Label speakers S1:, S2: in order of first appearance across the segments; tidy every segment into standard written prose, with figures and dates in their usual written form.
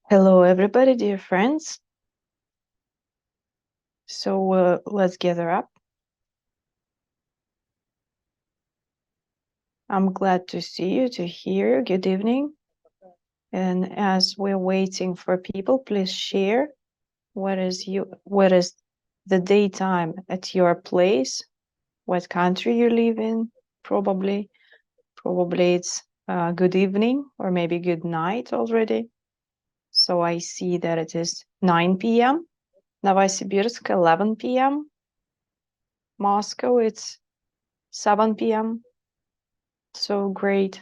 S1: Hello, everybody, dear friends. So let's gather up. I'm glad to see you, to hear you. Good evening. And as we're waiting for people, please share what is the daytime at your place, what country you live in. Probably it's good evening or maybe good night already. So I see that it is 9 p.m. Novosibirsk, 11 p.m. Moscow, it's 7 p.m. So great.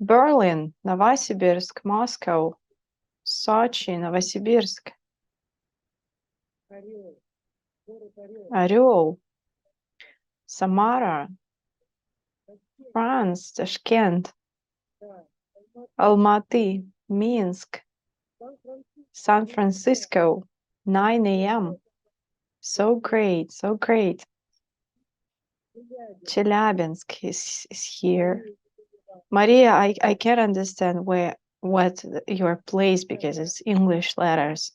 S1: Berlin, Novosibirsk, Moscow, Sochi, Novosibirsk, Oryol, Samara, France, Tashkent, Almaty, Minsk, San Francisco, 9 a.m. So great, so great. Chelyabinsk is here. Maria, I can't understand what your place because it's English letters.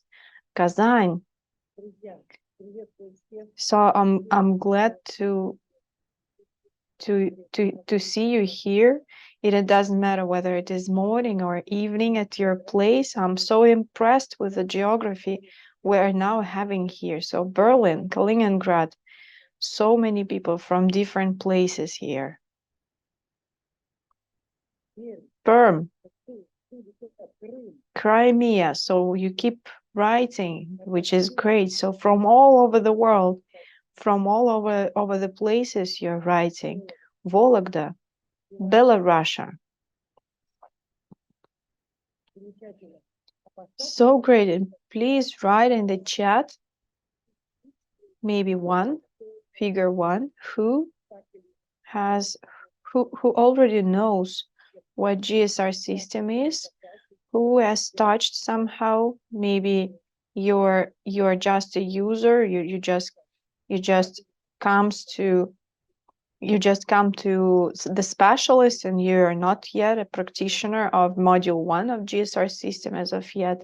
S1: Kazan. So I'm glad to see you here. It doesn't matter whether it is morning or evening at your place. I'm so impressed with the geography we're now having here. So Berlin, Kaliningrad, so many people from different places here. Perm, Crimea. So you keep writing, which is great. So from all over the world, from all over the places you're writing. Vologda, Belarus. So great. And please write in the chat maybe figure one who already knows what GSR system is, who has touched somehow. Maybe you're just a user, you just come to the specialist and you're not yet a practitioner of module 1 of GSR system as of yet.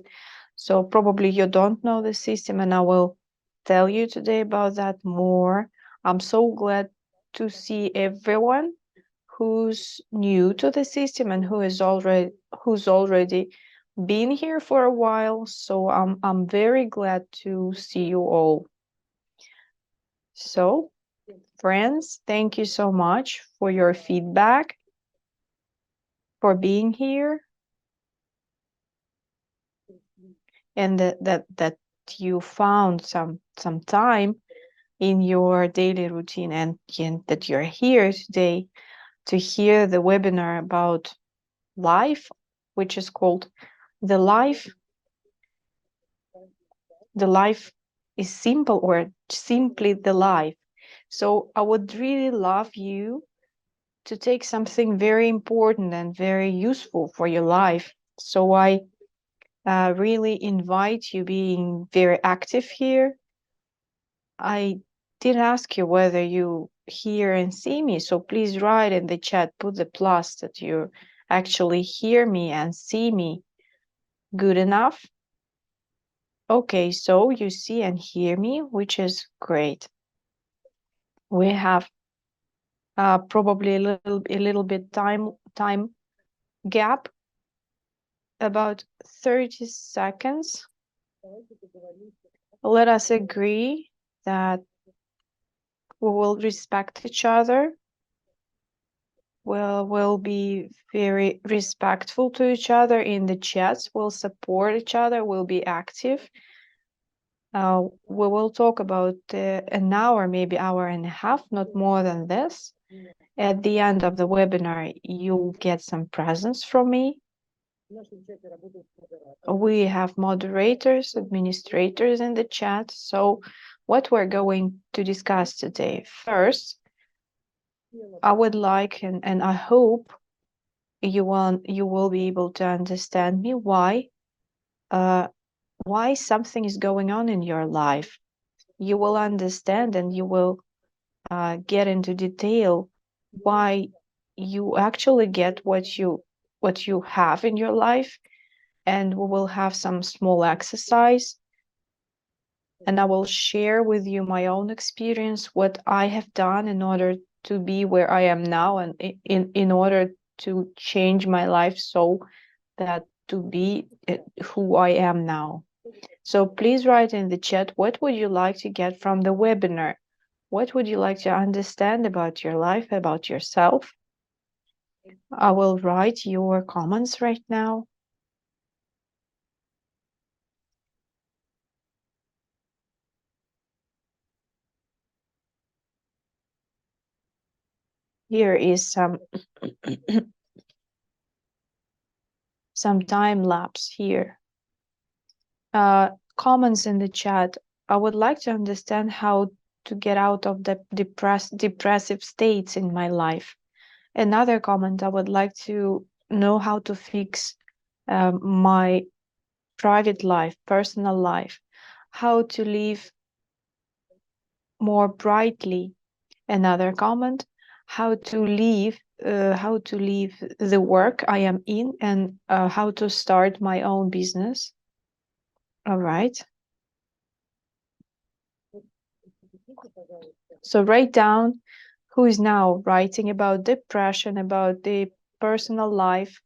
S1: So probably you don't know the system, and I will tell you today about that more. I'm so glad to see everyone who's new to the system and who's already been here for a while. So I'm very glad to see you all. So friends, thank you so much for your feedback, for being here, and that you found some time in your daily routine and that you're here today to hear the webinar about life, which is called the life is simple, or simply the life. So I would really love you to take something very important and very useful for your life. So I really invite you being very active here. I did ask you whether you hear and see me, so please write in the chat, put the plus that you actually hear me and see me. Good enough? Okay, so you see and hear me, which is great. We have probably a little bit time gap, about 30 seconds. Let us agree that we will respect each other. We'll be very respectful to each other in the chats. We'll support each other. We'll be active. We will talk about an hour, maybe hour and a half, not more than this. At the end of the webinar, you'll get some presents from me. We have moderators, administrators in the chat. So what we're going to discuss today. First, I would like, and I hope you will be able to understand me why something is going on in your life. You will understand and you will get into detail why you actually get what you have in your life. And we will have some small exercise, and I will share with you my own experience, what I have done in order to be where I am now, and in order to change my life so that to be who I am now. So please write in the chat, what would you like to get from the webinar? What would you like to understand about your life, about yourself? I will write your comments right now. Here is some time lapse here. Comments in the chat. I would like to understand how to get out of the depressive states in my life. Another comment, I would like to know how to fix my private life, personal life, how to live more brightly. Another comment, how to leave the work I am in, and how to start my own business. All right. So write down who is now writing about depression, about the personal life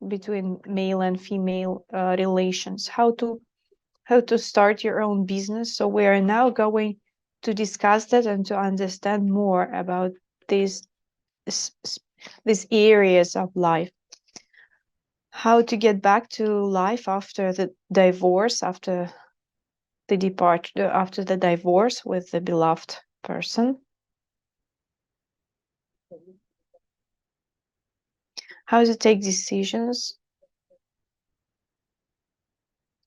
S1: between male and female relations, how to start your own business. So we are now going to discuss that and to understand more about these these areas of life. How to get back to life after the divorce, after the departure, after the divorce with the beloved person. How to take decisions.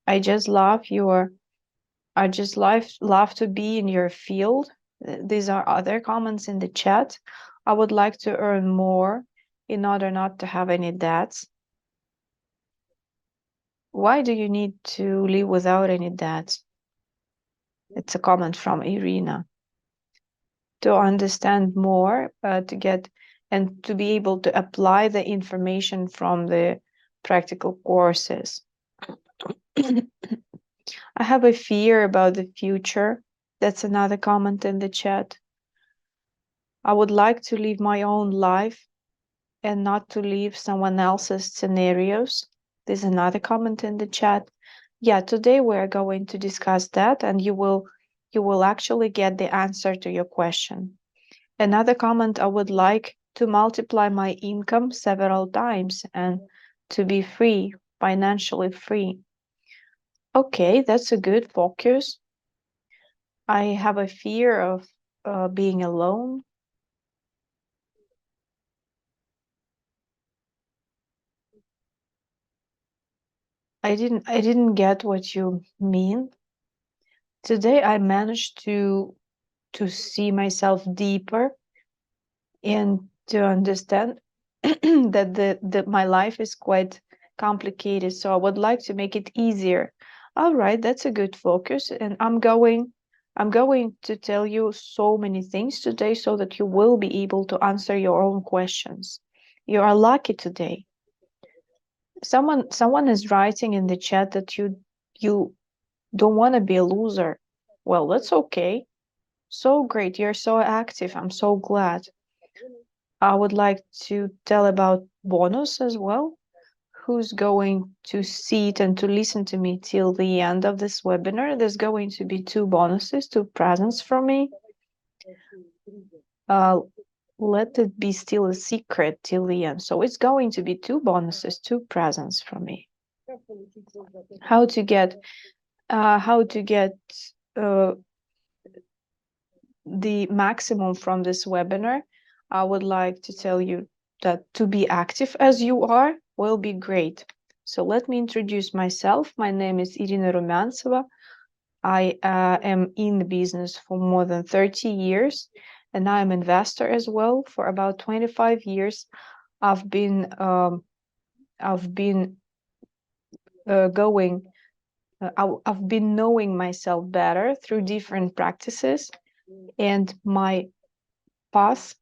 S1: I just love love to be in your field. These are other comments in the chat. I would like to earn more in order not to have any debts. Why do you need to live without any debts? It's a comment from Irina. To understand more, to get and to be able to apply the information from the practical courses. I have a fear about the future. That's another comment in the chat. I would like to live my own life and not to live someone else's scenarios. There's another comment in the chat. Yeah, today we're going to discuss that, and you will actually get the answer to your question. Another comment, I would like to multiply my income several times and to be free, financially free. Okay, that's a good focus. I have a fear of being alone. I didn't get what you mean. Today I managed to see myself deeper and to understand that my life is quite complicated. So I would like to make it easier. All right, that's a good focus. And I'm going to tell you so many things today so that you will be able to answer your own questions. You are lucky today. Someone is writing in the chat that you don't want to be a loser. Well, that's okay. So great. You're so active. I'm so glad. I would like to tell about bonus as well. Who's going to see it and to listen to me till the end of this webinar? There's going to be 2 bonuses, 2 presents from me. Let it be still a secret till the end. So it's going to be 2 bonuses, 2 presents from me. How to get the maximum from this webinar. I would like to tell you that to be active as you are will be great. So let me introduce myself. My name is Irina Rumyantseva. I am in the business for more than 30 years, and I'm an investor as well. For about 25 years, I've been I've been knowing myself better through different practices, and my path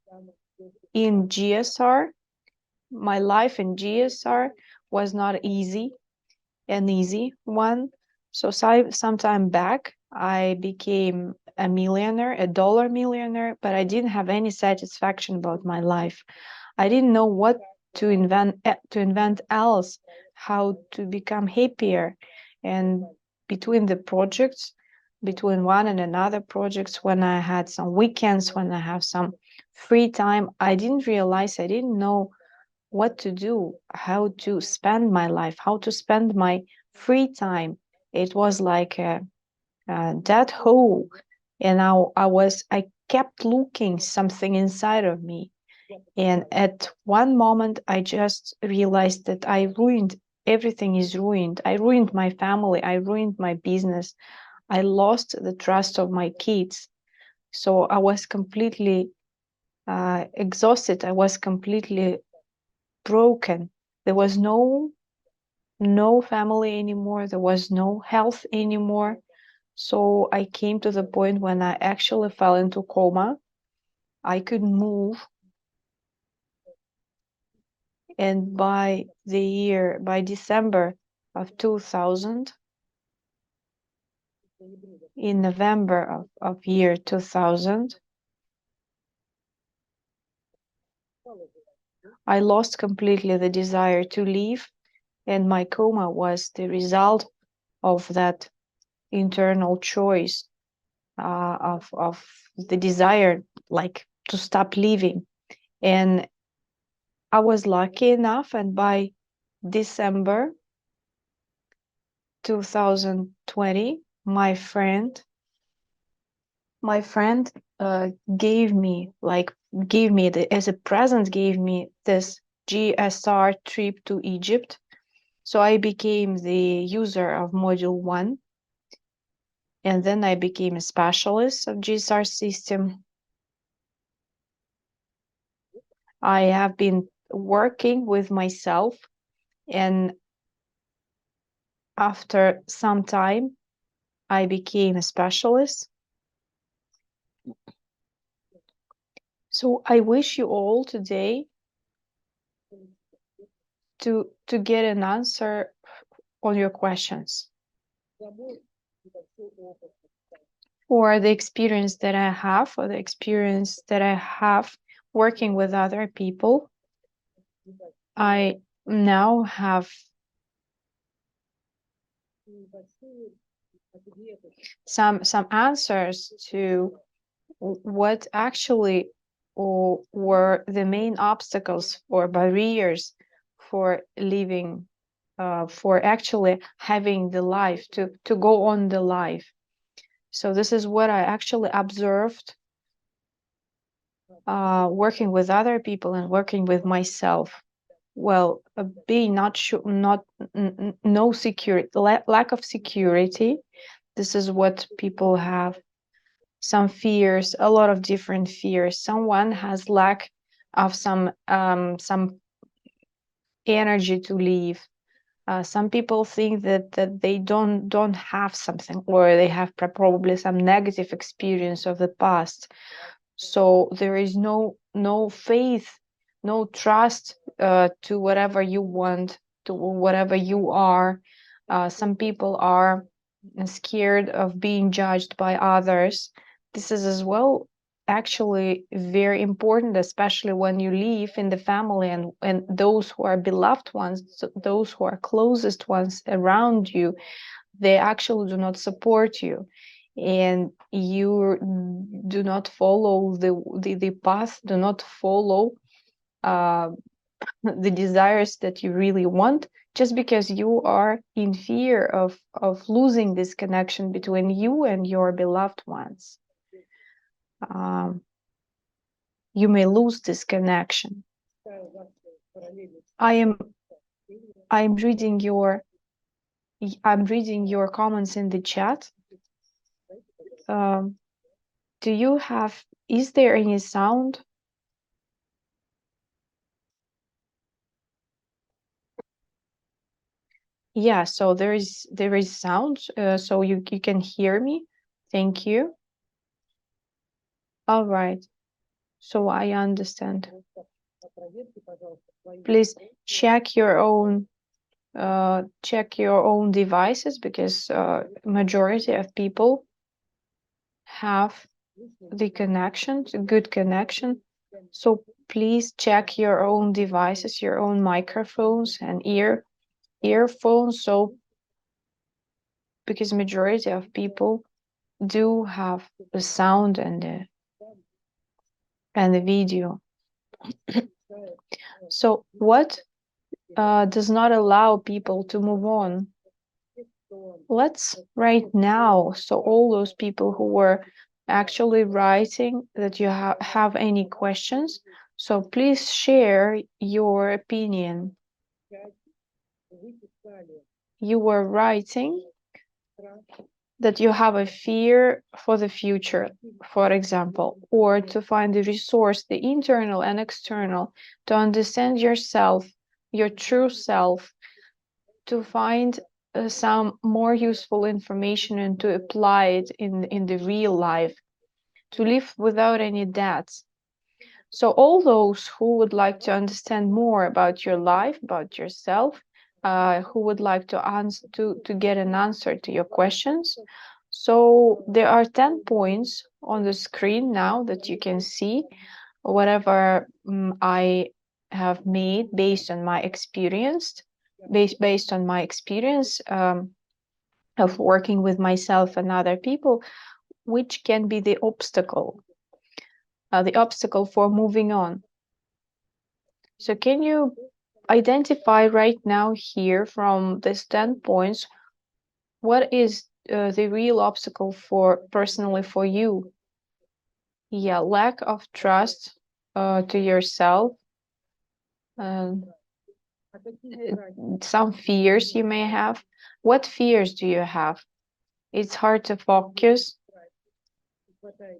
S1: in GSR my life in GSR was not an easy one. So some time back, I became a millionaire, a dollar millionaire, but I didn't have any satisfaction about my life. I didn't know what to invent else, how to become happier. And between the projects, between one and another projects, when I had some weekends, when I have some free time, I didn't realize, I didn't know what to do, how to spend my life, how to spend my free time. It was like a dead hole, and I kept looking something inside of me. And at one moment, I just realized that I ruined everything is ruined. I ruined my family. I ruined my business. I lost the trust of my kids. So I was completely exhausted. I was completely broken. There was no family anymore. There was no health anymore. So I came to the point when I actually fell into coma. I could move, and by December of 2000, in November of year 2000, I lost completely the desire to live, and my coma was the result of that internal choice, of the desire, like, to stop living. And I was lucky enough, and by December 2020, my friend gave me as a present, gave me this GSR trip to Egypt. So I became the user of Module 1, and then I became a specialist of GSR system. I have been working with myself, and after some time, I became a specialist. So I wish you all today to get an answer on your questions, or the experience that I have, or the experience that I have working with other people. I now have some answers to what actually were the main obstacles or barriers for living, for actually having the life, to go on the life. So this is what I actually observed, working with other people and working with myself. Well, being not sure, not no security, lack of security. This is what people have. Some fears, a lot of different fears. Someone has lack of some energy to live. Some people think that they don't have something, or they have probably some negative experience of the past. So there is no faith, no trust to whatever you want, to whatever you are. Some people are scared of being judged by others. This is as well actually very important, especially when you live in the family, and those who are beloved ones, those who are closest ones around you, they actually do not support you, and you do not follow the path, do not follow uh, the desires that you really want, just because you are in fear of losing this connection between you and your beloved ones. You may lose this connection. I am I'm reading your comments in the chat. Do you have, is there any sound? Yeah, so there is sound, so you can hear me. Thank you. All right. So I understand. Please check your own devices, because majority of people have the connection, good connection. So please check your own devices, your own microphones and earphones. So because majority of people do have the sound and the video. So what does not allow people to move on? Let's write now. So all those people who were actually writing, that you have any questions, so please share your opinion. You were writing that you have a fear for the future, for example, or to find the resource, the internal and external, to understand yourself, your true self, to find some more useful information and to apply it in the real life, to live without any debts. So all those who would like to understand more about your life, about yourself, who would like to get an answer to your questions. So there are 10 points on the screen now that you can see, whatever I have made based on my experience, based on my experience of working with myself and other people, which can be the obstacle for moving on. So can you identify right now here from these 10 points, what is the real obstacle personally for you? Yeah, lack of trust to yourself, some fears you may have. What fears do you have? It's hard to focus,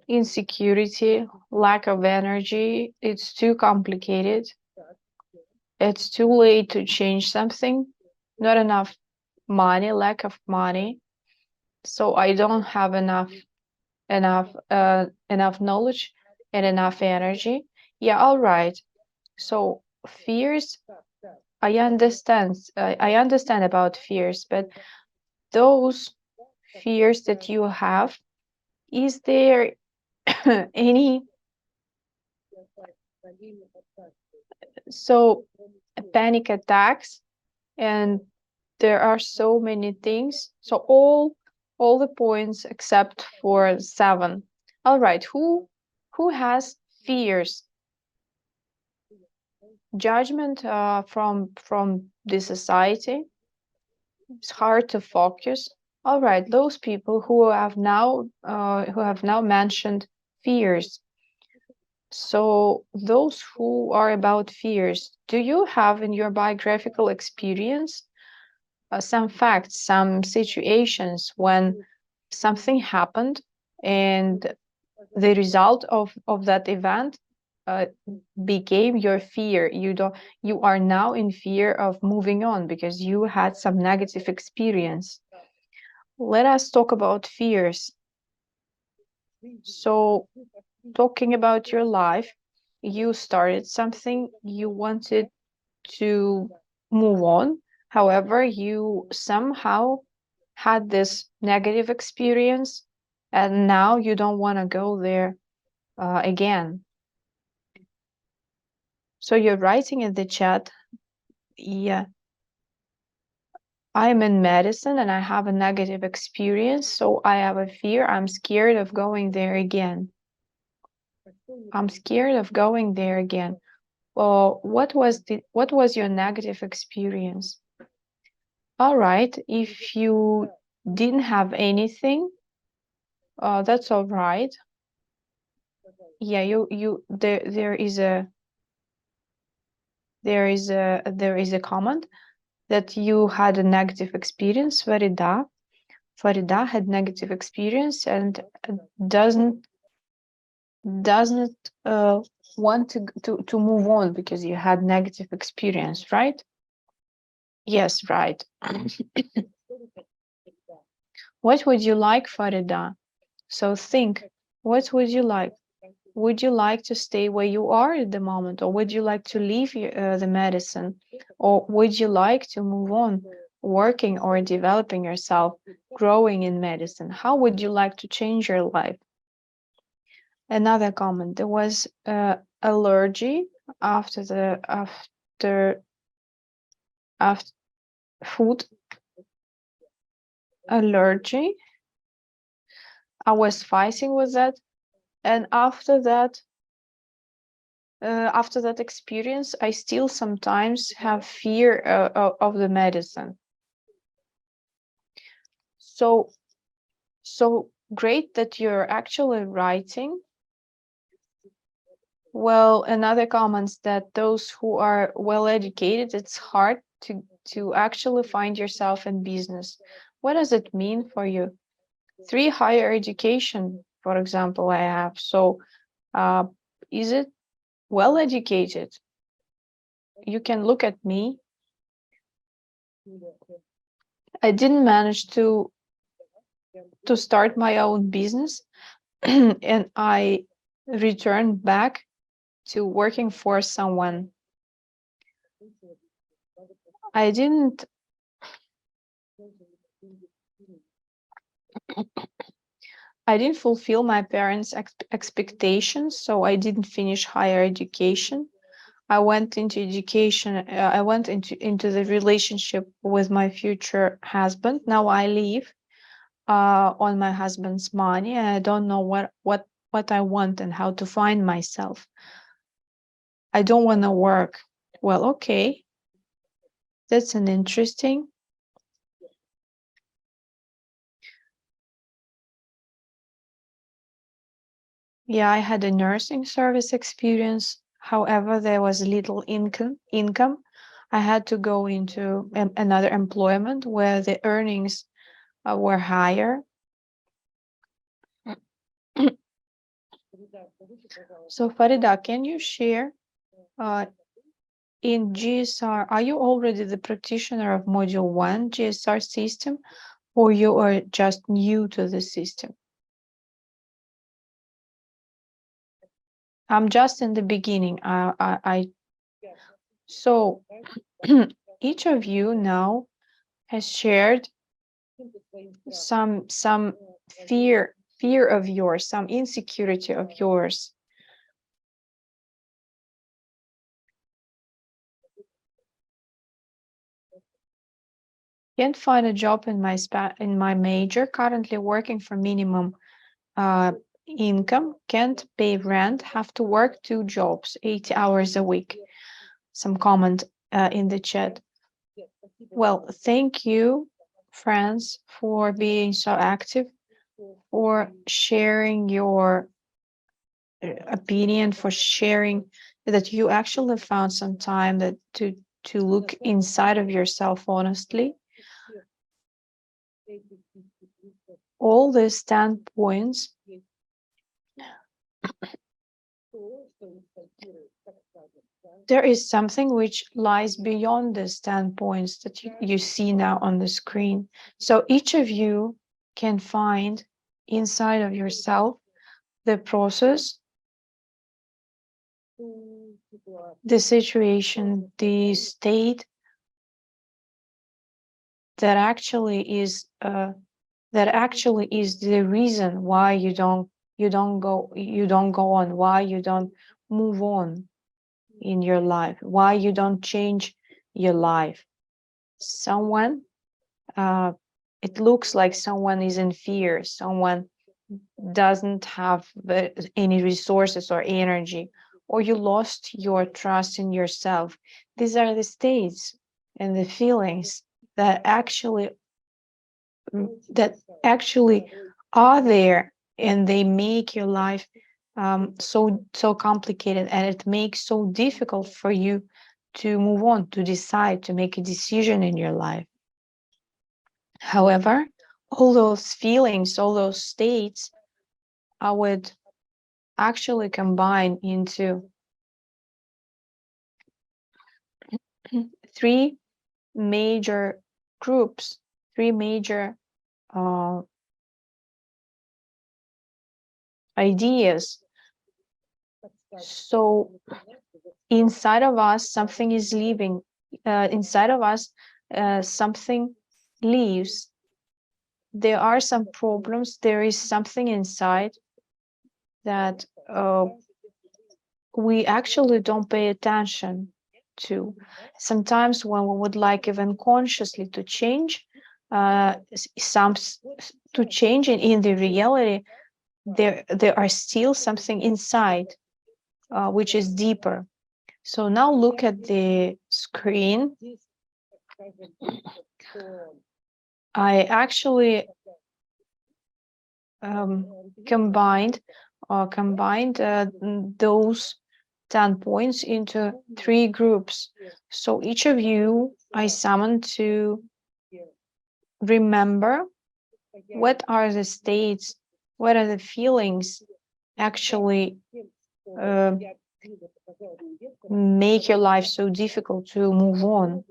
S1: insecurity, lack of energy, it's too complicated, it's too late to change something, not enough money, lack of money, so I don't have enough knowledge and enough energy. Yeah, all right. So fears, I understand about fears, but those fears that you have, is there any panic attacks? And there are so many things. So all the points except for 7. All right, who has fears? Judgment from the society. It's hard to focus. All right, those people who have now mentioned fears. So those who are about fears, do you have in your biographical experience some facts, some situations when something happened and the result of that event became your fear? You are now in fear of moving on because you had some negative experience. Let us talk about fears. So talking about your life, you started something, you wanted to move on. However, you somehow had this negative experience and now you don't want to go there again. So you're writing in the chat, yeah, I'm in medicine and I have a negative experience, so I have a fear. I'm scared of going there again. I'm scared of going there again. Well, what was your negative experience? All right, if you didn't have anything, that's all right. Yeah, there is a comment that you had a negative experience. Farida had negative experience and doesn't want to move on because you had negative experience, right? Yes, right. What would you like, Farida? So think, what would you like? Would you like to stay where you are at the moment, or would you like to leave the medicine, or would you like to move on, working or developing yourself, growing in medicine? How would you like to change your life? Another comment: there was allergy after food allergy. I was fighting with that, and after that experience, I still sometimes have fear of the medicine. So great that you're actually writing. Well, another comments that those who are well educated, it's hard to actually find yourself in business. What does it mean for you? 3 higher education, for example, I have. So is it well educated? You can look at me. I didn't manage to start my own business and I returned back to working for someone. I didn't fulfill my parents' expectations, so I didn't finish higher education. I went into education. I went into the relationship with my future husband. Now I live on my husband's money, and I don't know what I want and how to find myself. I don't want to work. Well, okay, that's an interesting. Yeah, I had a nursing service experience. However, there was little income. I had to go into another employment where the earnings were higher. So Farida, can you share in GSR, are you already the practitioner of Module 1 GSR system, or you are just new to the system? I'm just in the beginning. So each of you now has shared some fear of yours, some insecurity of yours. Can't find a job in my major, currently working for minimum income, can't pay rent, have to work 2 jobs, 80 hours a week. Some comment in the chat. Well, thank you, friends, for being so active, for sharing your opinion, for sharing that you actually found some time that to look inside of yourself honestly. All the standpoints there is something which lies beyond the standpoints that you see now on the screen. So each of you can find inside of yourself the process, the situation, the state that actually is the reason why you don't go on, why you don't move on in your life, why you don't change your life. Someone it looks like someone is in fear, someone doesn't have any resources or energy, or you lost your trust in yourself. These are the states and the feelings that actually are there, and they make your life so complicated, and it makes so difficult for you to move on, to decide, to make a decision in your life. However, all those feelings, all those states, I would actually combine into 3 major groups, 3 major ideas So inside of us, something is leaving. Inside of us, something leaves. There are some problems. There is something inside that we actually don't pay attention to. Sometimes when we would like even consciously to change, to change in the reality, there are still something inside which is deeper. So now look at the screen. I actually combined those 10 points into 3 groups. So each of you I summoned to remember what are the states, what are the feelings actually make your life so difficult to move on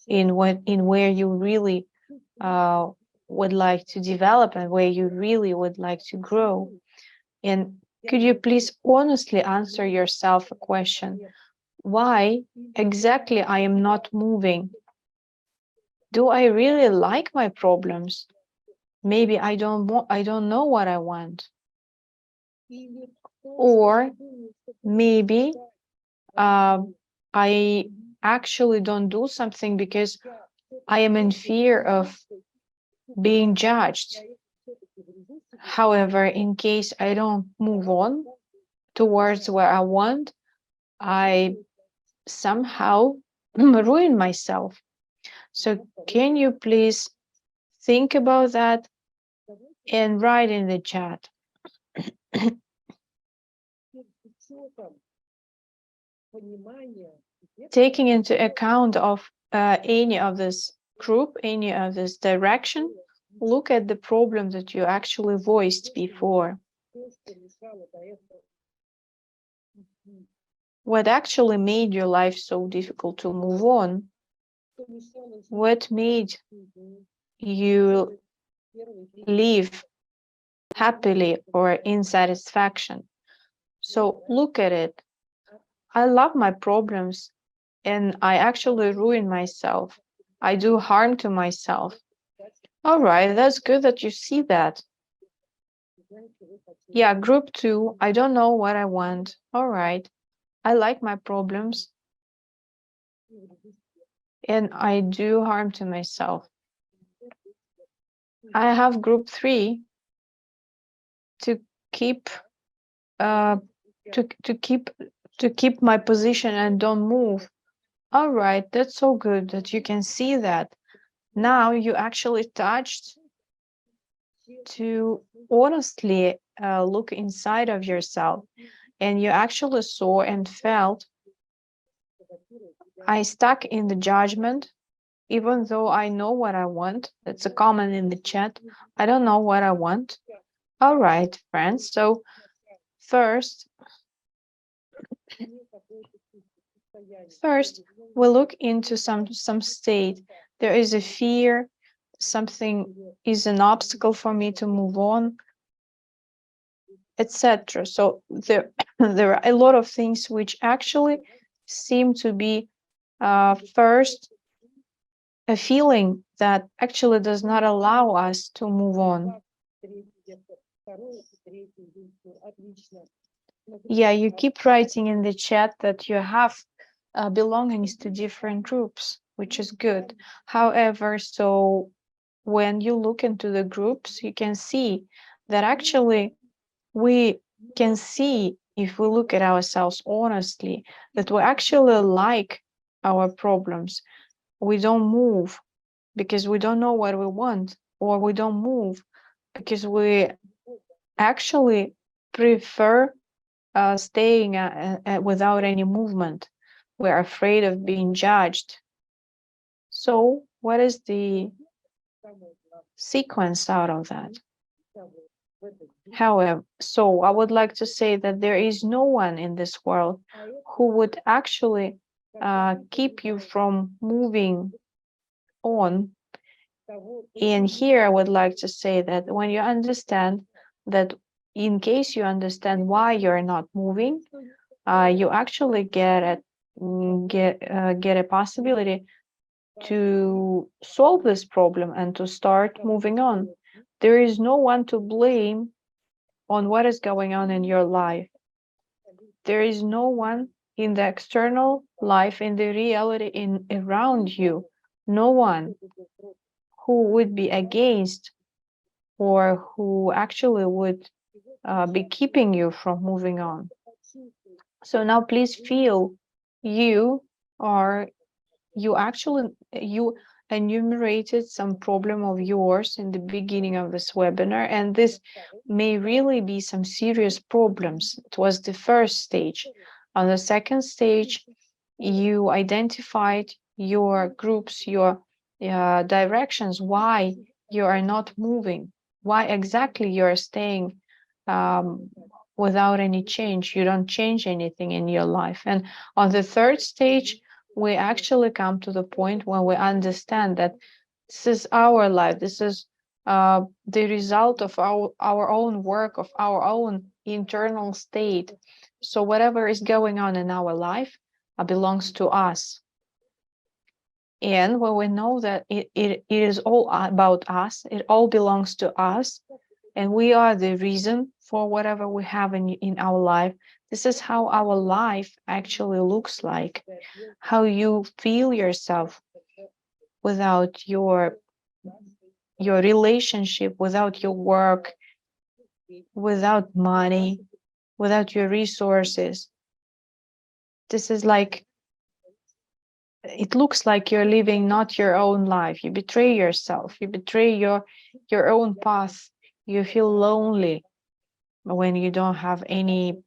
S1: in where you really would like to develop and where you really would like to grow. And could you please honestly answer yourself a question? Why exactly I am not moving? Do I really like my problems? Maybe I don't know what I want. Or maybe I actually don't do something because I am in fear of being judged. However, in case I don't move on towards where I want, I somehow ruin myself. So can you please think about that and write in the chat? Taking into account of any of this group, any of this direction, look at the problem that you actually voiced before. What actually made your life so difficult to move on? What made you live happily or in satisfaction? So look at it. I love my problems and I actually ruin myself. I do harm to myself. All right, that's good that you see that. Yeah, group 2, I don't know what I want. All right, I like my problems and I do harm to myself. I have group 3 to keep to keep my position and don't move. All right, that's so good that you can see that. Now you actually touched to honestly look inside of yourself, and you actually saw and felt, I stuck in the judgment, even though I know what I want. That's a comment in the chat. I don't know what I want. All right, friends. So first we look into some state. There is a fear, something is an obstacle for me to move on, etc. So there there are a lot of things which actually seem to be first a feeling that actually does not allow us to move on. Yeah, you keep writing in the chat that you have belongings to different groups, which is good. However, so when you look into the groups, you can see that actually we can see, if we look at ourselves honestly, that we actually like our problems. We don't move because we don't know what we want, or we don't move because we actually prefer staying without any movement. We're afraid of being judged. So what is the sequence out of that? However, so I would like to say that there is no one in this world who would actually keep you from moving on. And here I would like to say that when you understand that in case you understand why you're not moving, you actually get a possibility to solve this problem and to start moving on. There is no one to blame on what is going on in your life. There is no one in the external life, in the reality in around you, no one who would be against or who actually would be keeping you from moving on. So now please feel you are you enumerated some problem of yours in the beginning of this webinar, and this may really be some serious problems. It was the first stage. On the second stage, you identified your groups, your directions, why you are not moving, why exactly you are staying without any change. You don't change anything in your life. And on the third stage, we actually come to the point when we understand that this is our life. This is the result of our own work, of our own internal state. So whatever is going on in our life belongs to us. And when we know that it is all about us, it all belongs to us, and we are the reason for whatever we have in our life, this is how our life actually looks like, how you feel yourself without your relationship, without your work, without money, without your resources. This is like, it looks like you're living not your own life. You betray yourself, you betray your own path. You feel lonely when you don't have any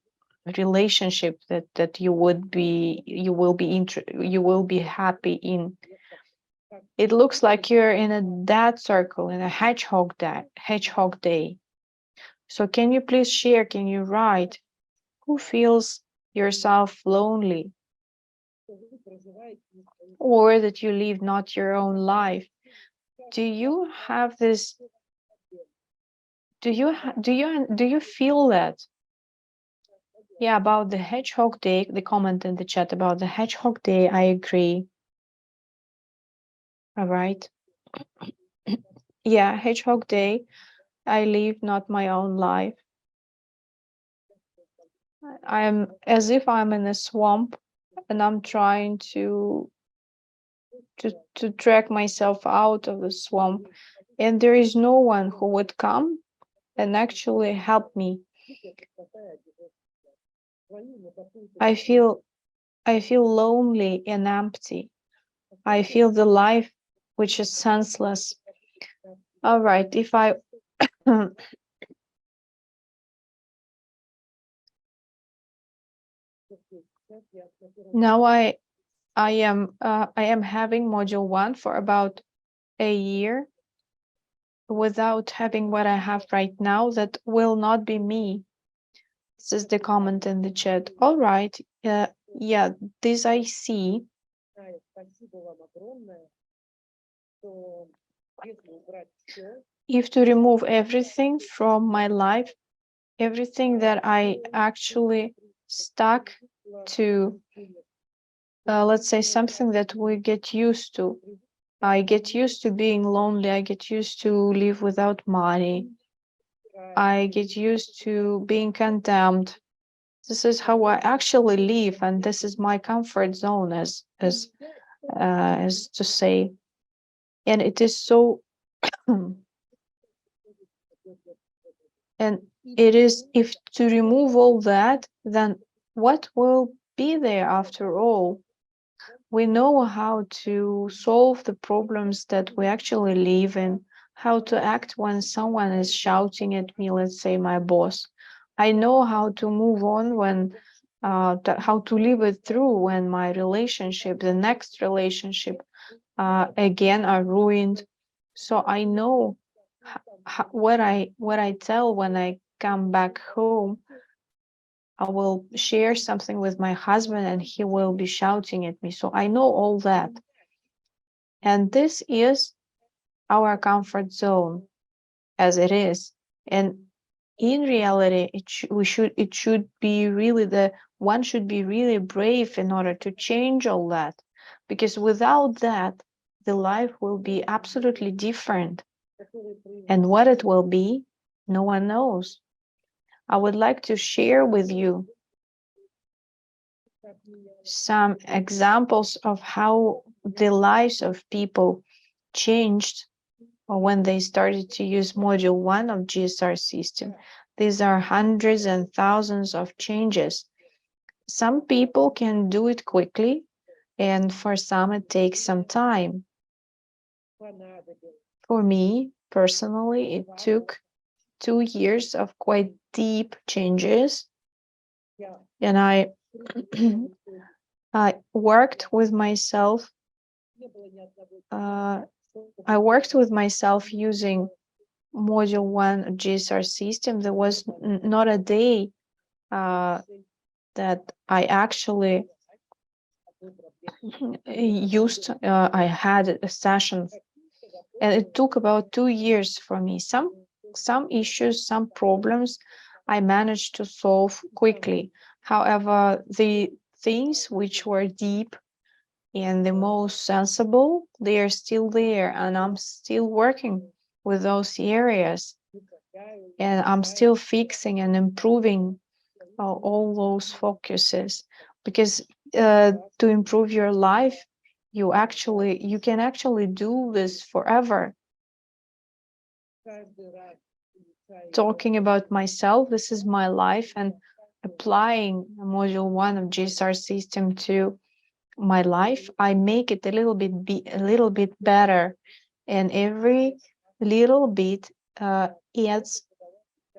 S1: relationship that you will be happy in. It looks like you're in a dead circle, in a hedgehog day. So can you please share, can you write, who feels yourself lonely, or that you live not your own life? Do you have this, do you feel that? Yeah, about the hedgehog day, the comment in the chat about the hedgehog day, I agree. All right. Yeah, hedgehog day, I live not my own life. I am as if I'm in a swamp and I'm trying to drag myself out of the swamp, and there is no one who would come and actually help me. I feel lonely and empty. I feel the life which is senseless. All right, if I now I am having module 1 for about a year without having what I have right now. That will not be me. This is the comment in the chat. All right. Yeah, this I see. If to remove everything from my life, everything that I actually stuck to, let's say something that we get used to. I get used to being lonely. I get used to live without money. I get used to being condemned. This is how I actually live, and this is my comfort zone, as to say. And it is so, and it is, if to remove all that, then what will be there after all? We know how to solve the problems that we actually live in, how to act when someone is shouting at me, let's say my boss. I know how to move on when, how to live it through when my relationship, the next relationship, again are ruined. So I know what I tell when I come back home. I will share something with my husband and he will be shouting at me. So I know all that. And this is our comfort zone as it is. And in reality, it should be really one should be really brave in order to change all that, because without that, the life will be absolutely different. And what it will be, no one knows. I would like to share with you some examples of how the lives of people changed when they started to use Module 1 of GSR System. These are hundreds and thousands of changes. Some people can do it quickly, and for some it takes some time. For me, personally, it took 2 years of quite deep changes, and I I worked with myself. I worked with myself using Module 1 GSR System. There was not a day that I actually I had a session, and it took about 2 years for me. Some issues, some problems I managed to solve quickly. However, the things which were deep and the most sensible, they are still there, and I'm still working with those areas, and I'm still fixing and improving all those focuses, because to improve your life, you can actually do this forever. Talking about myself, this is my life, and applying Module 1 of GSR System to my life, I make it a little bit better, and every little bit adds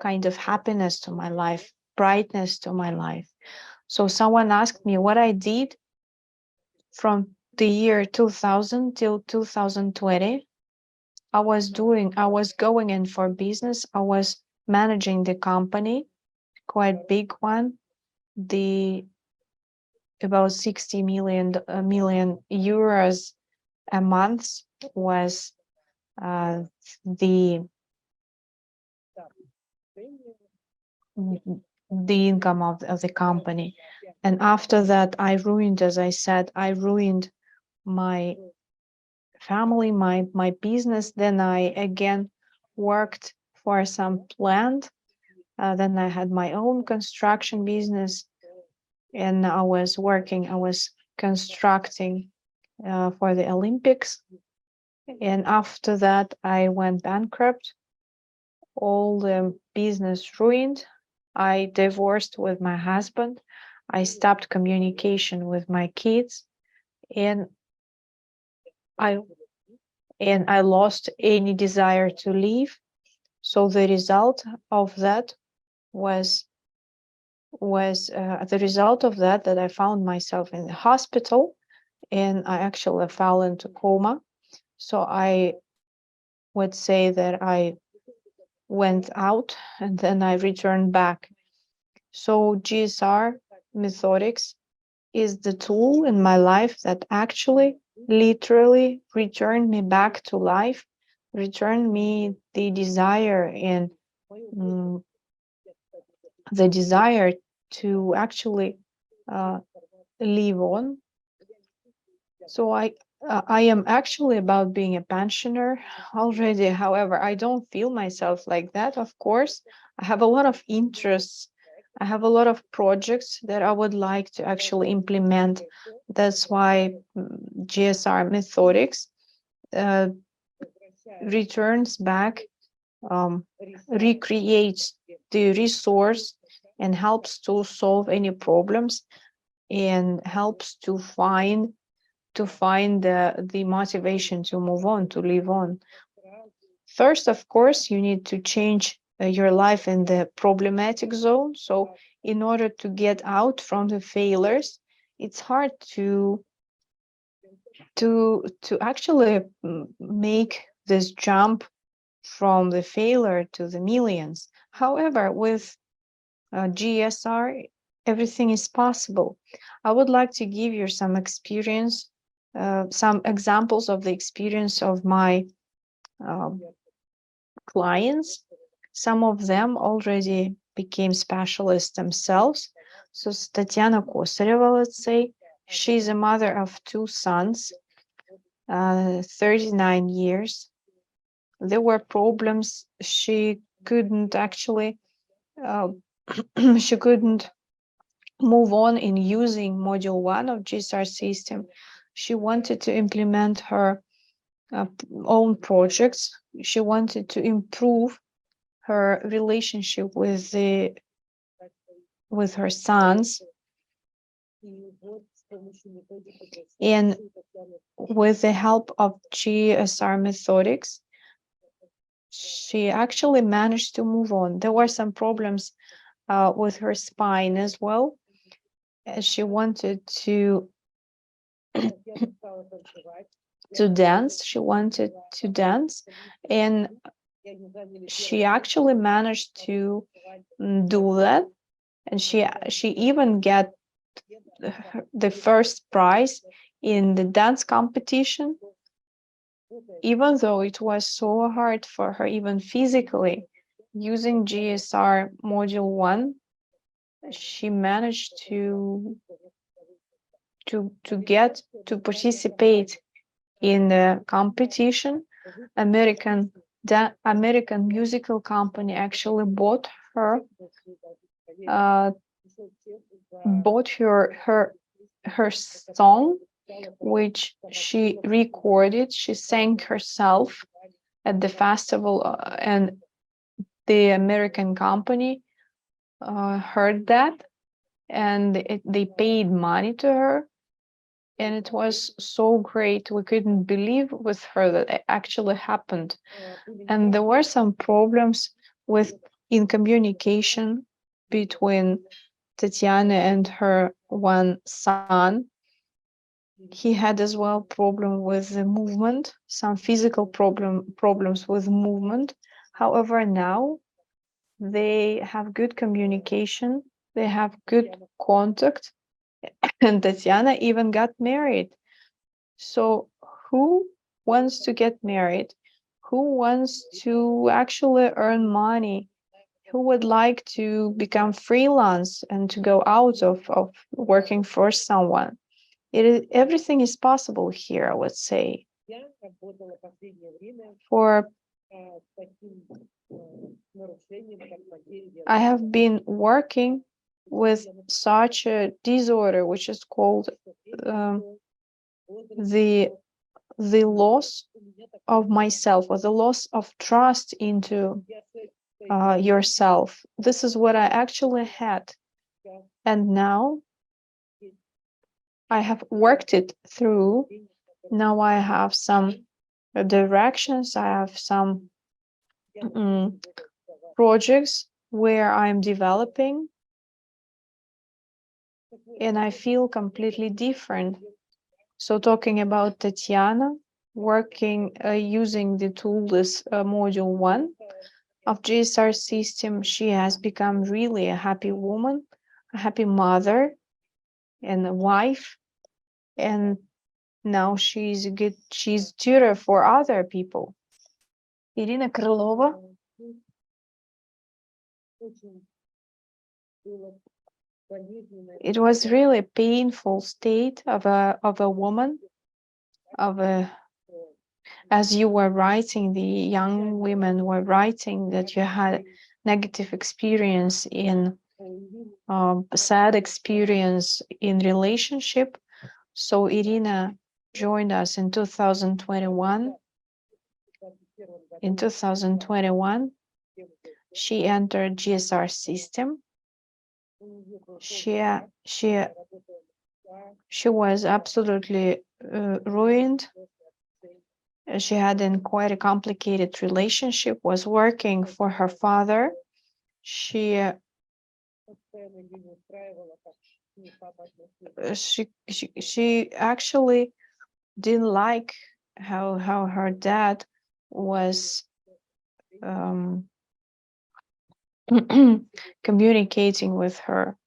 S1: kind of happiness to my life, brightness to my life. So someone asked me what I did from the year 2000 till 2020. I was going in for business. I was managing the company, quite big one. The about 60 million euros a month was the income of the company. And after that, as I said, I ruined my family, my business. Then I again worked for some plant. Then I had my own construction business, and I was constructing for the Olympics. And after that, I went bankrupt. All the business ruined. I divorced with my husband. I stopped communication with my kids, and I lost any desire to leave. So the result of that was that I found myself in the hospital, and I actually fell into coma. So I would say that I went out and then I returned back. So GSR methodics is the tool in my life that actually literally returned me back to life, returned me the desire and the desire to actually live on. So I am actually about being a pensioner already. However, I don't feel myself like that. Of course, I have a lot of interests. I have a lot of projects that I would like to actually implement. That's why GSR methodics returns back, recreates the resource, and helps to solve any problems, and helps to find the motivation to move on, to live on. First, of course, you need to change your life in the problematic zone. So in order to get out from the failures, it's hard to actually make this jump from the failure to the millions. However, with GSR, everything is possible. I would like to give you some examples of the experience of my clients. Some of them already became specialists themselves. So Tatiana Kosareva, let's say, she's a mother of 2 sons, 39 years. There were problems. She couldn't actually, she couldn't move on in using Module 1 of GSR System. She wanted to implement her own projects. She wanted to improve her relationship with her sons, and with the help of GSR methodics, she actually managed to move on. There were some problems with her spine as well. She wanted to dance. She wanted to dance, and she actually managed to do that. And she even got the first prize in the dance competition, even though it was so hard for her, even physically. Using GSR Module 1, she managed to get to participate in the competition. American musical company actually bought her song, which she recorded. She sang herself at the festival, and the American company heard that, and they paid money to her. And it was so great. We couldn't believe with her that it actually happened. And there were some problems in communication between Tatiana and her one son. He had as well problem with the movement, some physical problems with movement. However, now they have good communication, they have good contact, and Tatiana even got married. So who wants to get married? Who wants to actually earn money? Who would like to become freelance and to go out of working for someone? Everything is possible here, I would say. I have been working with such a disorder, which is called the loss of myself, or the loss of trust into yourself. This is what I actually had, and now I have worked it through. Now I have some directions. I have some projects where I'm developing, and I feel completely different. So talking about Tatiana, working using the tools Module 1 of GSR System, she has become really a happy woman, a happy mother, and a wife, and now she's tutor for other people. Irina Krylova. It was really a painful state of a woman, as you were writing, the young women were writing that you had negative experience in sad experience in relationship. So Irina joined us in 2021. In 2021, she entered GSR System. She was absolutely ruined. She had quite a complicated relationship, was working for her father. She actually didn't like how her dad was communicating with her.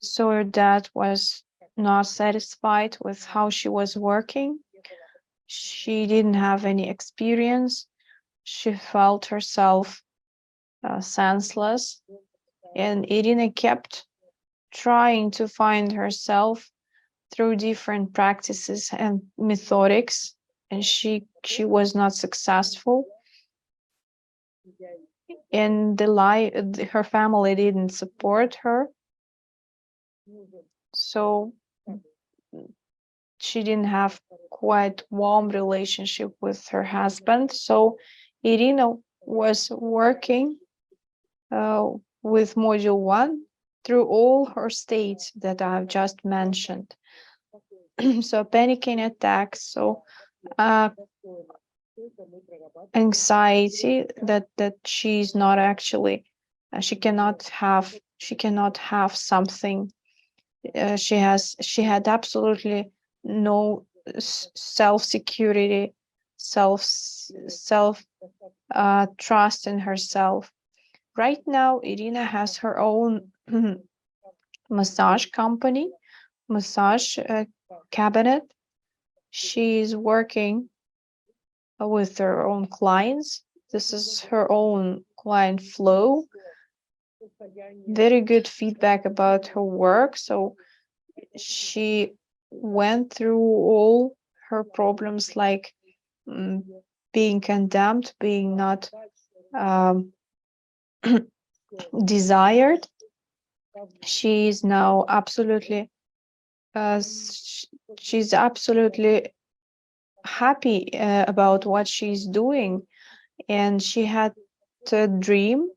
S1: So her dad was not satisfied with how she was working. She didn't have any experience. she felt herself senseless, and Irina kept trying to find herself through different practices and methodics, and she was not successful. And her family didn't support her, so she didn't have quite warm relationship with her husband. So Irina was working with Module 1 through all her states that I've just mentioned. So panicking attacks, so anxiety that she's not actually, she cannot have something. She had absolutely no self security, self trust in herself. Right now, Irina has her own massage company, massage cabinet. She's working with her own clients. This is her own client flow. Very good feedback about her work. So she went through all her problems, like being condemned, being not desired. She is now absolutely she's absolutely happy about what she's doing, and she had a dream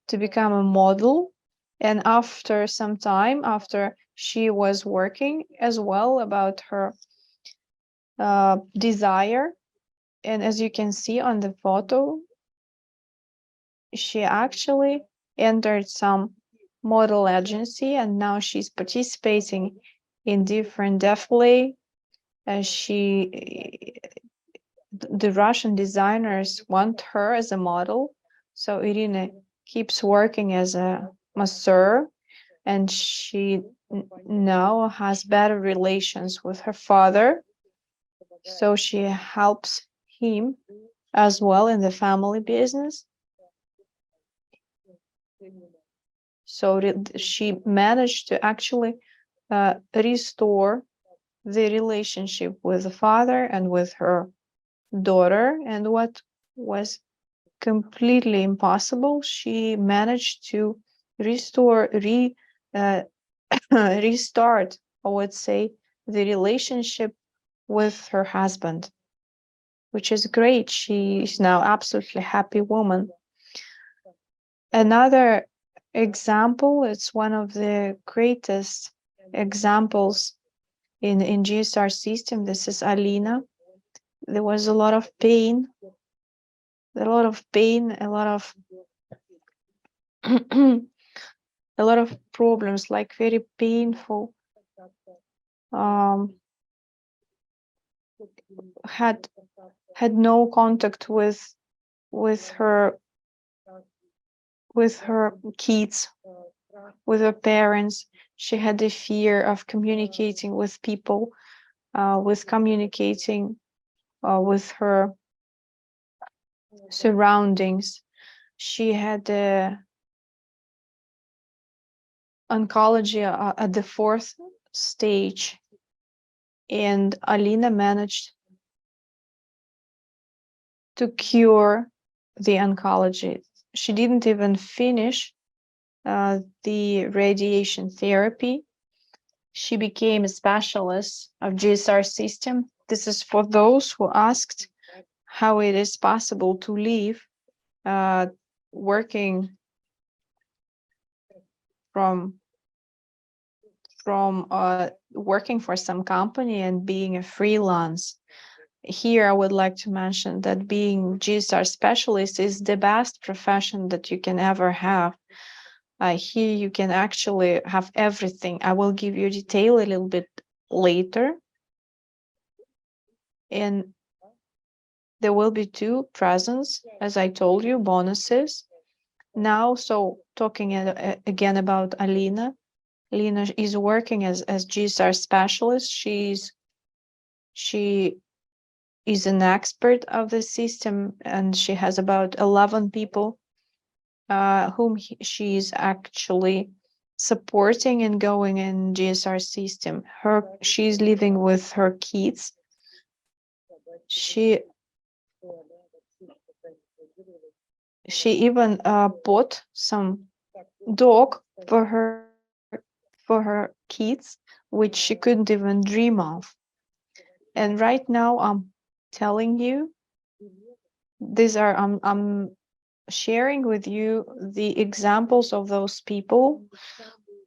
S1: to become a model. And after some time, after she was working as well about her desire, and as you can see on the photo, she actually entered some model agency, and now she's participating in different defilé. The Russian designers want her as a model, so Irina keeps working as a masseur, and she now has better relations with her father, so she helps him as well in the family business. So she managed to actually restore the relationship with the father and with her daughter. And what was completely impossible, she managed to restore, restart, I would say, the relationship with her husband, which is great. She's now absolutely happy woman. Another example, it's one of the greatest examples in GSR system. This is Alina. There was a lot of pain, a lot of a lot of problems, like very painful. Had no contact with her kids, with her parents. She had the fear of communicating with people, with communicating with her surroundings. She had oncology at the 4th stage, and Alina managed to cure the oncology. She didn't even finish the radiation therapy. She became a specialist of GSR system. This is for those who asked how it is possible to live working from working for some company and being a freelance. Here, I would like to mention that being GSR specialist is the best profession that you can ever have. Here, you can actually have everything. I will give you detail a little bit later. And there will be 2 presents, as I told you, bonuses. Now, so talking again about Alina. Alina is working as GSR specialist. She is an expert of the system, and she has about 11 people whom she is actually supporting and going in GSR system. She's living with her kids. She even bought some dog for her kids, which she couldn't even dream of. And right now, I'm telling you, these are I'm sharing with you the examples of those people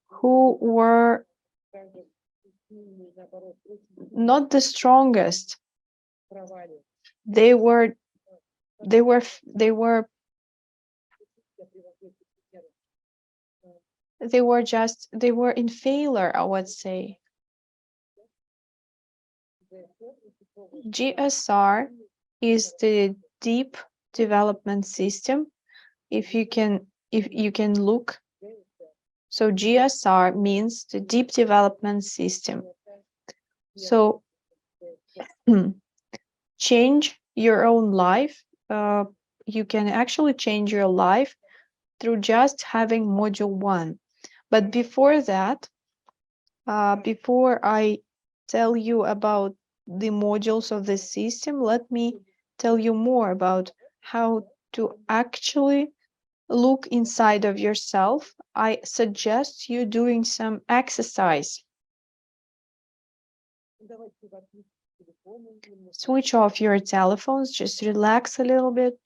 S1: who were not the strongest. They were they were they were they were in failure, I would say. GSR is the deep development system. If you can look, so GSR means the deep development system. So change your own life. You can actually change your life through just having module 1. But before that, before I tell you about the modules of the system, let me tell you more about how to actually look inside of yourself. I suggest you doing some exercise. Switch off your telephones, just relax a little bit.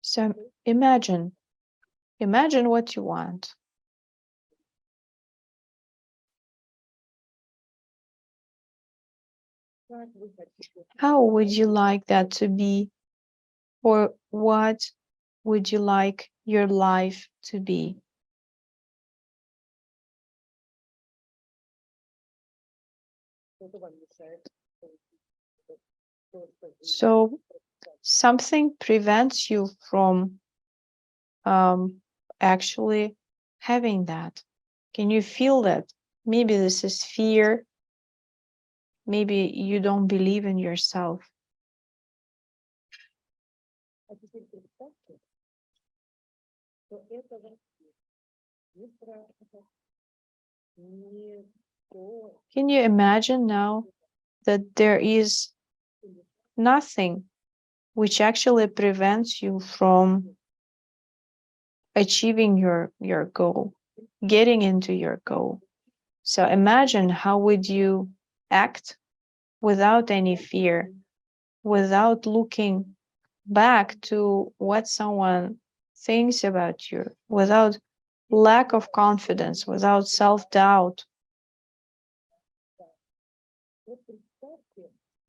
S1: So imagine what you want. How would you like that to be? Or what would you like your life to be? So something prevents you from actually having that. Can you feel that? Maybe this is fear. Maybe you don't believe in yourself. Can you imagine now that there is nothing which actually prevents you from achieving your goal, getting into your goal? So imagine how would you act without any fear, without looking back to what someone thinks about you, without lack of confidence, without self-doubt.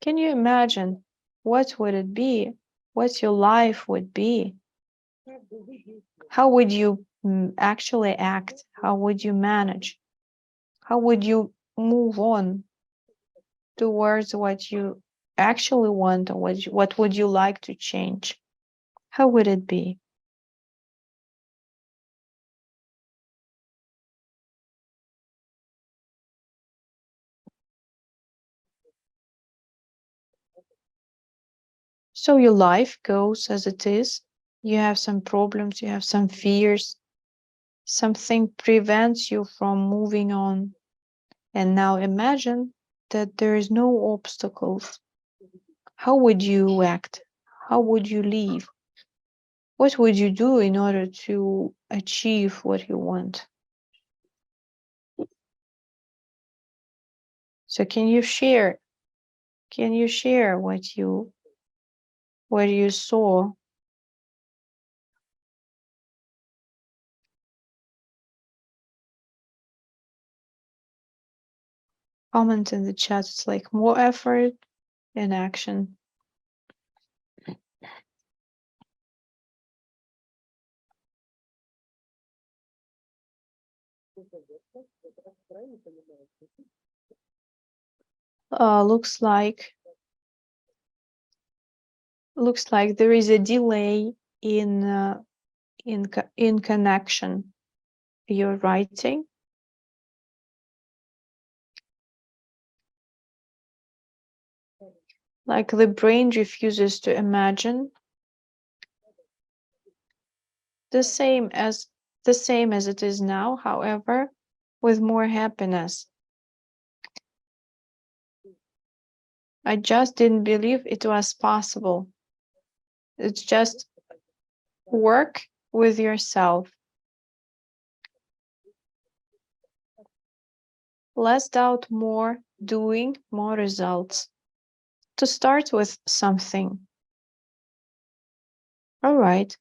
S1: Can you imagine what would it be? What your life would be? How would you actually act? How would you manage? How would you move on towards what you actually want, or what would you like to change? How would it be? So your life goes as it is. You have some problems, you have some fears, something prevents you from moving on. And now imagine that there is no obstacles. How would you act? How would you live? What would you do in order to achieve what you want? So can you share what you saw? Comment in the chat. It's like more effort and action. Looks like there is a delay in in connection. You're writing. Like the brain refuses to imagine the same as it is now, however, with more happiness. I just didn't believe it was possible. It's just work with yourself. Less doubt, more doing, more results. To start with something. All right.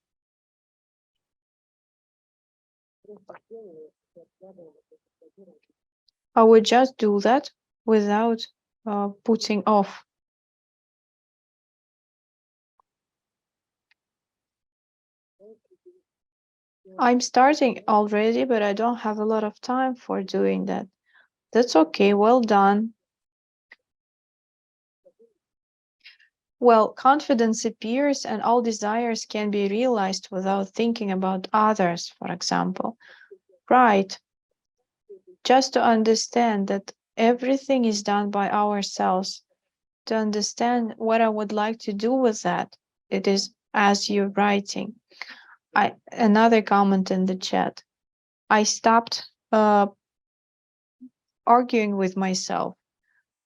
S1: I would just do that without putting off. I'm starting already, but I don't have a lot of time for doing that. That's okay. Well done. Well, confidence appears and all desires can be realized without thinking about others, for example. Right. Just to understand that everything is done by ourselves. To understand what I would like to do with that. It is as you're writing. Another comment in the chat. I stopped arguing with myself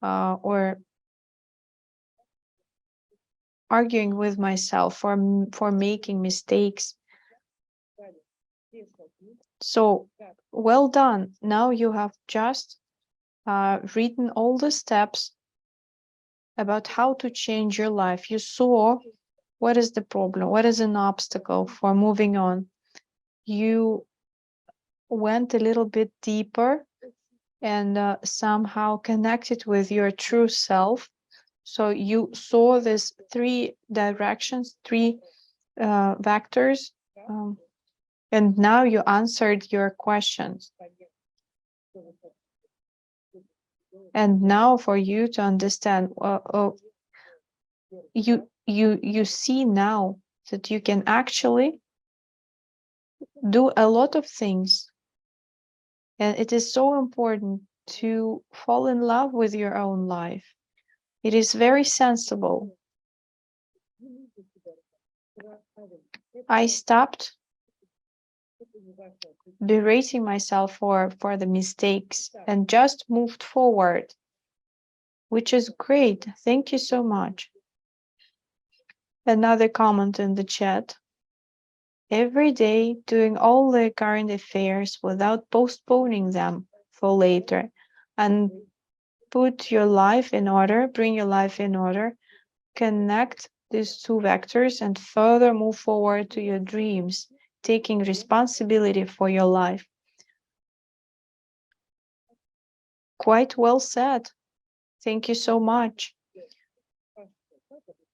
S1: or arguing with myself for making mistakes. So well done. Now you have just written all the steps about how to change your life. You saw what is the problem, what is an obstacle for moving on. You went a little bit deeper and somehow connected with your true self. So you saw these three directions, three vectors, and now you answered your questions. And now for you to understand, you see now that you can actually do a lot of things. And it is so important to fall in love with your own life. It is very sensible. I stopped berating myself for the mistakes and just moved forward, which is great. Thank you so much. Another comment in the chat. Every day doing all the current affairs without postponing them for later, and put your life in order, bring your life in order, connect these two vectors and further move forward to your dreams, taking responsibility for your life. Quite well said. Thank you so much.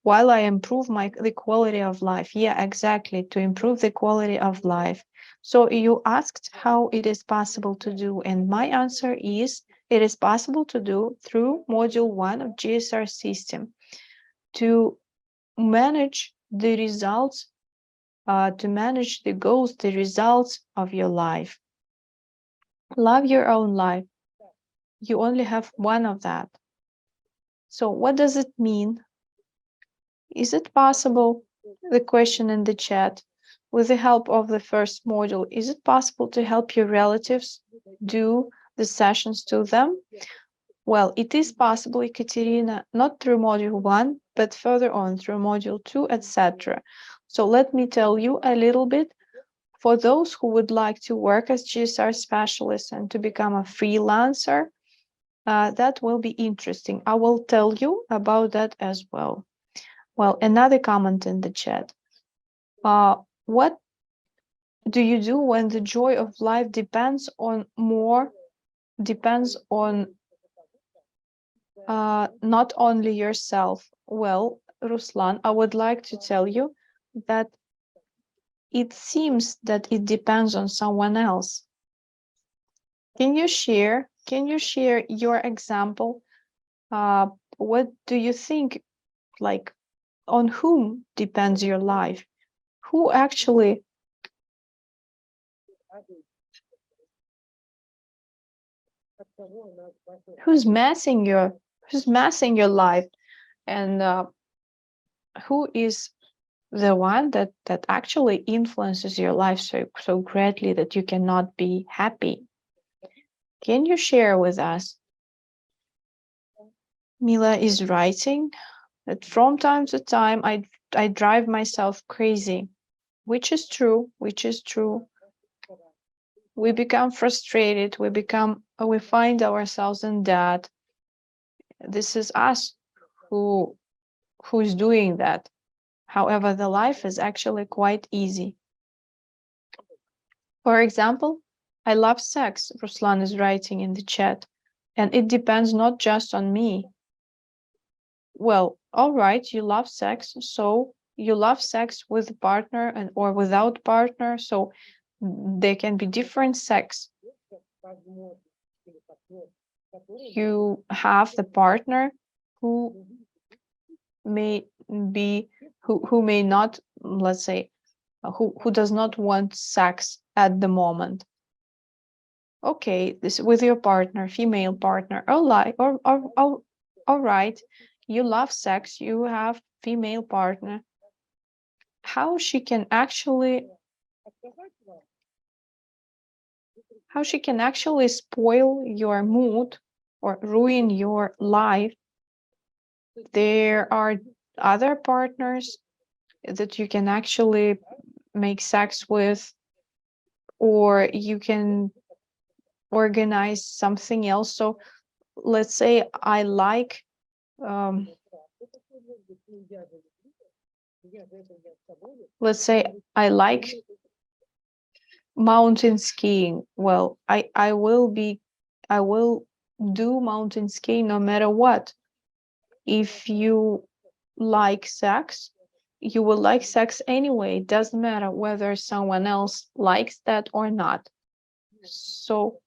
S1: While I improve the quality of life. Yeah, exactly, to improve the quality of life. So you asked how it is possible to do, and my answer is it is possible to do through Module 1 of GSR System to manage the results, to manage the goals, the results of your life. Love your own life. You only have one of that. So what does it mean? Is it possible, the question in the chat, with the help of the first module, is it possible to help your relatives do the sessions to them? Well, it is possible, Ekaterina, not through module 1, but further on through module 2, etc. So let me tell you a little bit. For those who would like to work as GSR specialists and to become a freelancer, that will be interesting. I will tell you about that as well. Well, another comment in the chat. What do you do when the joy of life depends on not only yourself? Well, Ruslan, I would like to tell you that it seems that it depends on someone else. Can you share your example? What do you think, like, on whom depends your life? Who actually who's messing your life? And who is the one that actually influences your life so greatly that you cannot be happy? Can you share with us? Mila is writing that from time to time I drive myself crazy, which is true, We become frustrated, we find ourselves in that. This is us who's doing that. However, the life is actually quite easy. For example, I love sex, Ruslan is writing in the chat, and it depends not just on me. Well, all right, you love sex, so you love sex with a partner and or without partner, so there can be different sex. You have the partner who may be who may not, let's say, who does not want sex at the moment. Okay, this with your partner, female partner, all right, you love sex, you have female partner. How she can actually spoil your mood or ruin your life? There are other partners that you can actually make sex with, or you can organize something else. So let's say I like let's say I like mountain skiing. Well, I will do mountain skiing no matter what. If you like sex, you will like sex anyway. It doesn't matter whether someone else likes that or not. So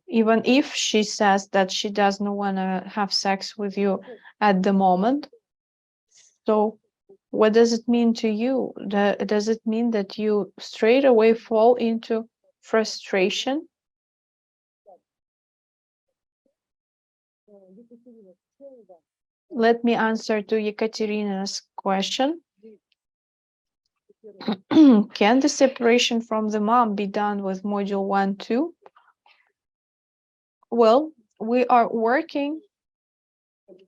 S1: even if she says that she doesn't want to have sex with you at the moment, so what does it mean to you? Does it mean that you straight away fall into frustration? Let me answer to Ekaterina's question. Can the separation from the mom be done with module 1 too? Well, we are working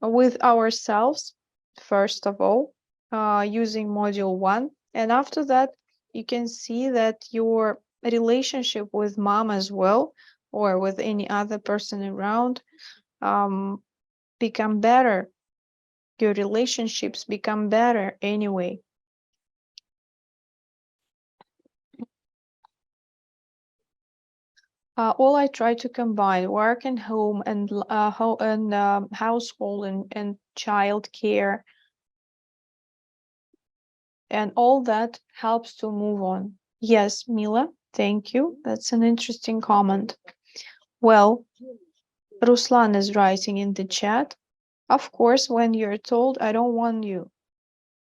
S1: with ourselves, first of all, using module 1. And after that, you can see that your relationship with mom as well, or with any other person around, become better. Your relationships become better anyway. All I try to combine work and home and household and child care, and all that helps to move on. Yes, Mila, thank you. That's an interesting comment. Well, Ruslan is writing in the chat. Of course, when you're told, I don't want you,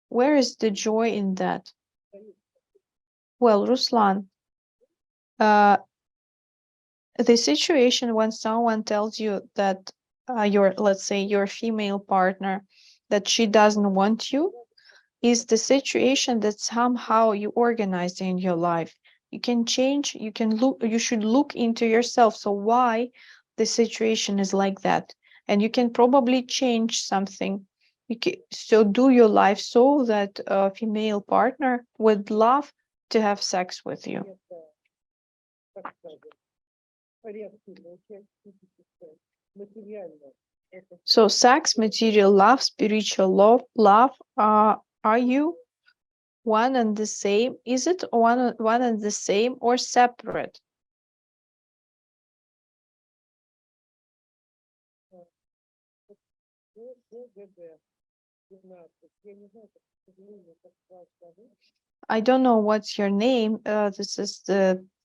S1: where is the joy in that? Well, Ruslan, the situation when someone tells you that let's say your female partner, that she doesn't want you, is the situation that somehow you organized in your life. You can change, you should look into yourself. So why the situation is like that? And you can probably change something. So do your life so that a female partner would love to have sex with you. So sex, material love, spiritual love, are you one and the same? Is it one and the same or separate? I don't know what's your name. This is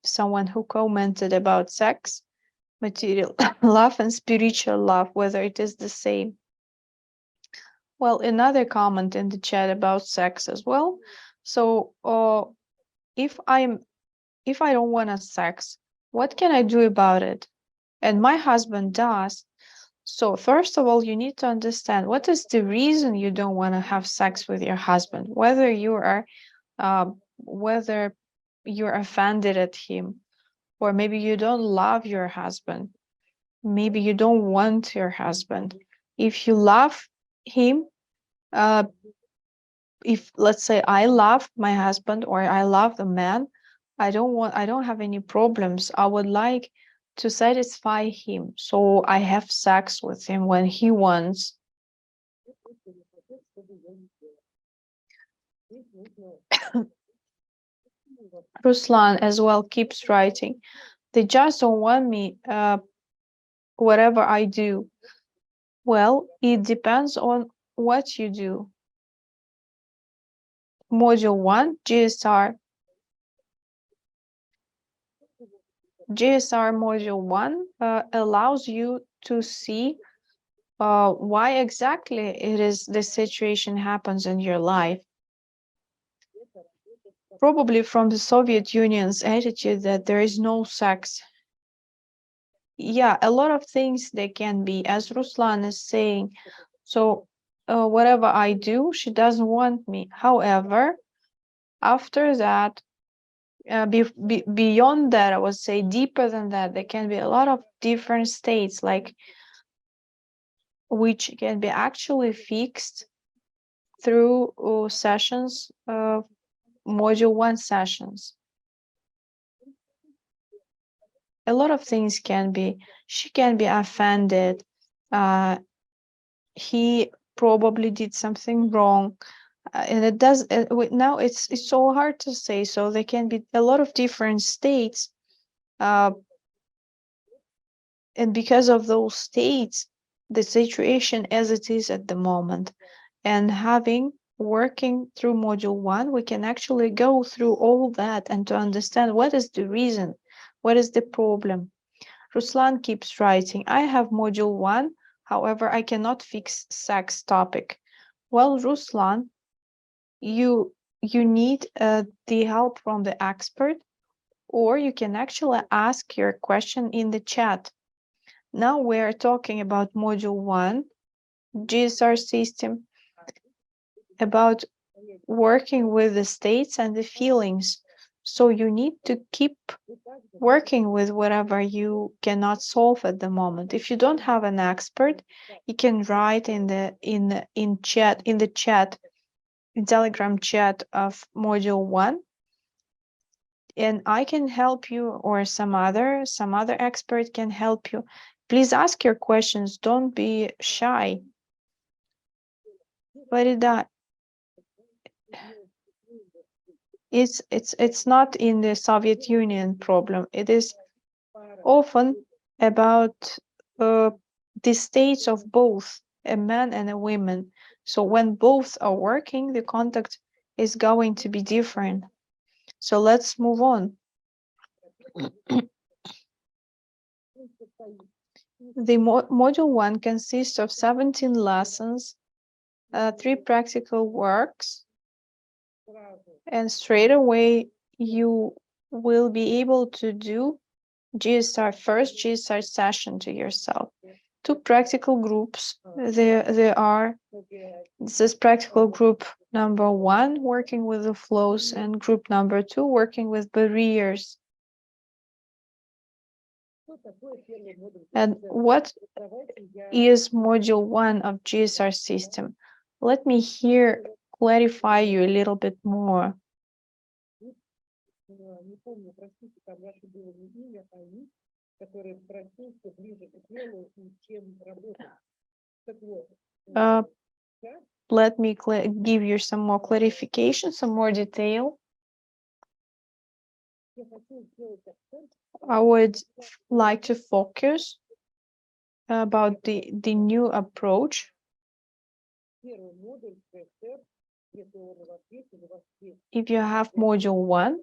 S1: someone who commented about sex, material love, and spiritual love, whether it is the same. Well, another comment in the chat about sex as well. So if I don't want to sex, What can I do about it? And my husband does. So first of all, you need to understand what is the reason you don't want to have sex with your husband, whether you're offended at him, or maybe you don't love your husband, maybe you don't want your husband. If you love him, uh, if let's say I love my husband or I love the man, I don't have any problems. I would like to satisfy him. So I have sex with him when he wants. Ruslan as well keeps writing. They just don't want me whatever I do. Well, it depends on what you do. Module 1, GSR Module 1 allows you to see why exactly it is this situation happens in your life. Probably from the Soviet Union's attitude that there is no sex. Yeah, a lot of things they can be, as Ruslan is saying. So whatever I do, she doesn't want me. However, after that, beyond that, I would say deeper than that, there can be a lot of different states, like which can be actually fixed through sessions, module 1 sessions. A lot of things can be, she can be offended, he probably did something wrong, and it does now it's so hard to say. So there can be a lot of different states, and because of those states, the situation as it is at the moment, and working through module 1, we can actually go through all that and to understand what is the reason, what is the problem. Ruslan keeps writing, I have module 1, however, I cannot fix sex topic. Well, Ruslan, you need the help from the expert, or you can actually ask your question in the chat. Now we're talking about module 1, GSR system, about working with the states and the feelings. So you need to keep working with whatever you cannot solve at the moment. If you don't have an expert, you can write in the Telegram chat of module 1, and I can help you, or some other expert can help you. Please ask your questions, don't be shy. Farida, it's not in the Soviet Union problem. It is often about the states of both a man and a woman. So when both are working, the contact is going to be different. So let's move on. The module 1 consists of 17 lessons, 3 practical works, and straight away you will be able to do first GSR session to yourself. 2 practical groups. There are, this is practical group number 1, working with the flows, and group number 2, working with barriers. And what is module 1 of GSR system? Let me here clarify you a little bit more. Let me give you some more clarification, some more detail. I would like to focus about the new approach. If you have module 1,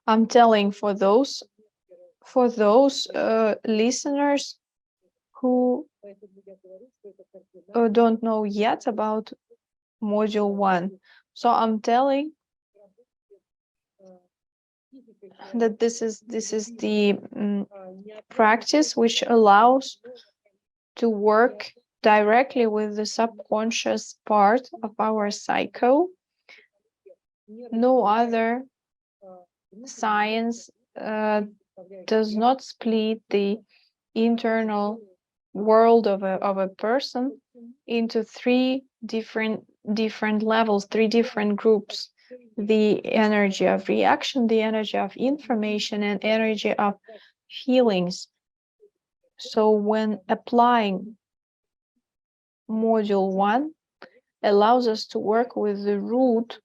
S1: I'm telling for those listeners who don't know yet about module 1. So I'm telling that this is the practice which allows to work directly with the subconscious part of our psycho. No other science does not split the internal world of a person into three different levels, three different groups: the energy of reaction, the energy of information, and energy of feelings. So when applying module 1 allows us to work with the root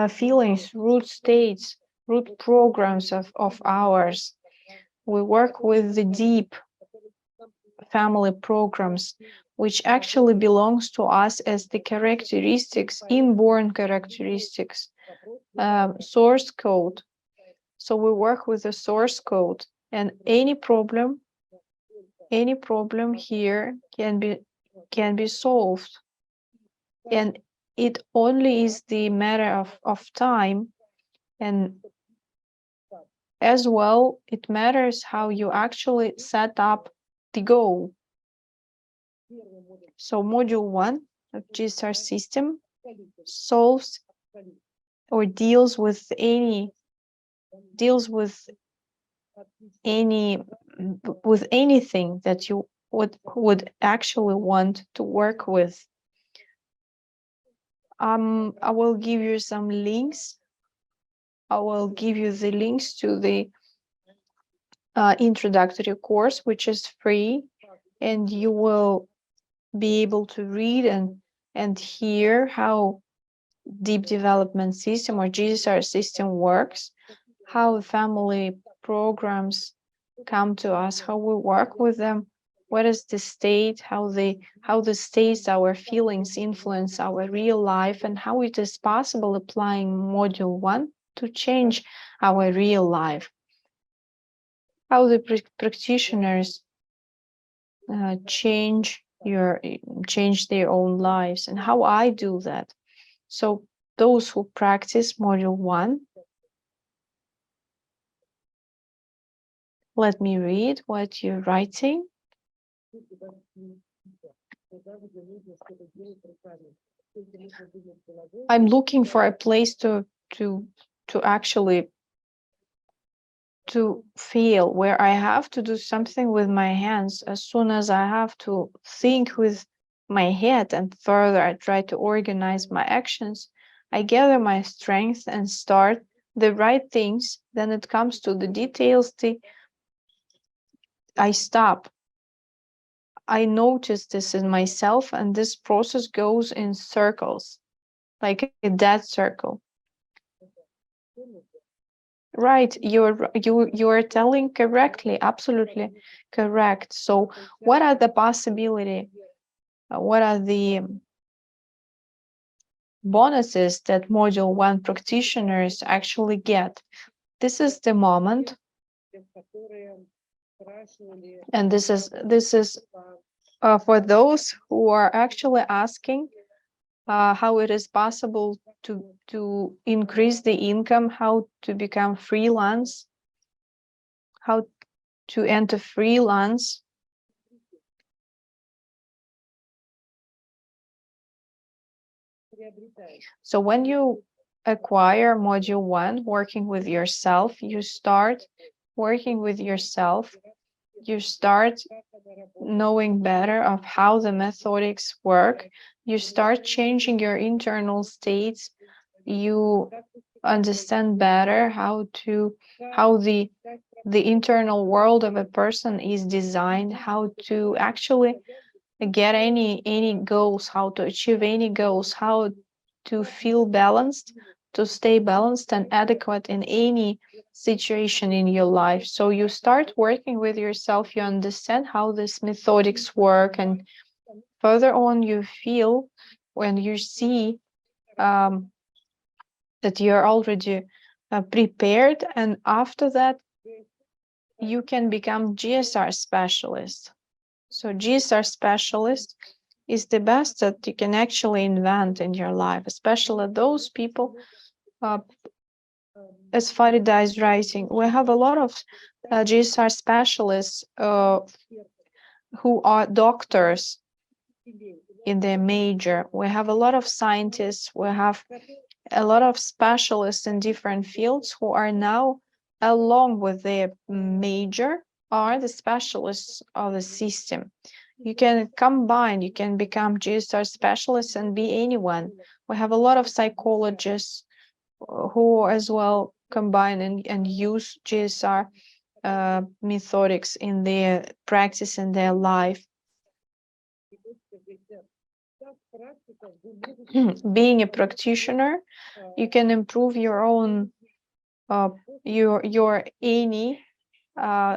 S1: feelings, root states, root programs of ours. We work with the deep family programs, which actually belongs to us as the characteristics, inborn characteristics, source code. So we work with the source code, and any problem here can be solved. And it only is the matter of time, and as well, it matters how you actually set up the goal. So module 1 of GSR system solves or deals with anything that you would actually want to work with. I will give you some links. I will give you the links to the introductory course, which is free, and you will be able to read and hear how deep development system or GSR system works, how family programs come to us, how we work with them, what is the state, how the states, our feelings influence our real life, and how it is possible applying module 1 to change our real life, how the practitioners change their own lives, and how I do that. So those who practice module 1, let me read what you're writing. I'm looking for a place to actually to feel where I have to do something with my hands. As soon as I have to think with my head and further I try to organize my actions, I gather my strength and start the right things. Then it comes to the details, I stop. I notice this in myself, and this process goes in circles, like a dead circle. Right, you're telling correctly, absolutely correct. So what are the possibility? What are the bonuses that module 1 practitioners actually get? This is the moment, and this is for those who are actually asking how it is possible to increase the income, how to become freelance, how to enter freelance. So when you acquire module 1, working with yourself, you start working with yourself, you start knowing better of how the methodics work, you start changing your internal states, you understand better how the internal world of a person is designed, how to actually get any goals, how to achieve any goals, how to feel balanced, to stay balanced and adequate in any situation in your life. So you start working with yourself, you understand how this methodics work, and further on you feel when you see that you're already prepared, and after that you can become GSR specialist. So GSR specialist is the best that you can actually invent in your life, especially those people as Farida is writing, we have a lot of GSR specialists who are doctors in their major. We have a lot of scientists. We have a lot of specialists in different fields who are now, along with their major, are the specialists of the system. You can combine, you can become GSR specialists and be anyone. We have a lot of psychologists who as well combine and use GSR methodics in their practice in their life. Being a practitioner, you can improve your own your any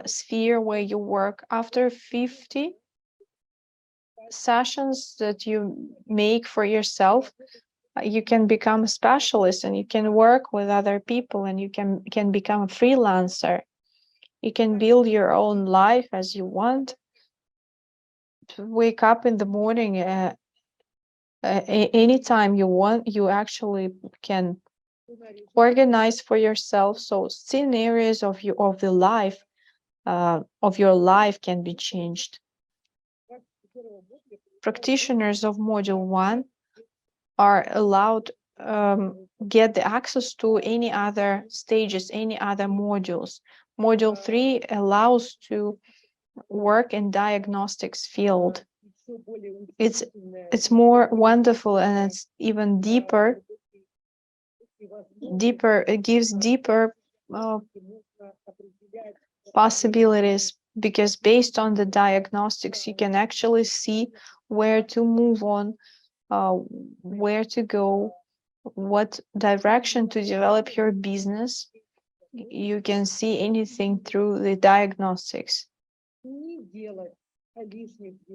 S1: sphere where you work. After 50 sessions that you make for yourself, you can become a specialist and you can work with other people and you can become a freelancer. You can build your own life as you want. To wake up in the morning anytime you want. You actually can organize for yourself. So scenarios of your life can be changed. Practitioners of Module 1 are allowed get the access to any other stages, any other modules. Module 3 allows to work in diagnostics field. It's more wonderful and it's even deeper. It gives deeper possibilities, because based on the diagnostics, you can actually see where to move on, where to go, what direction to develop your business. You can see anything through the diagnostics.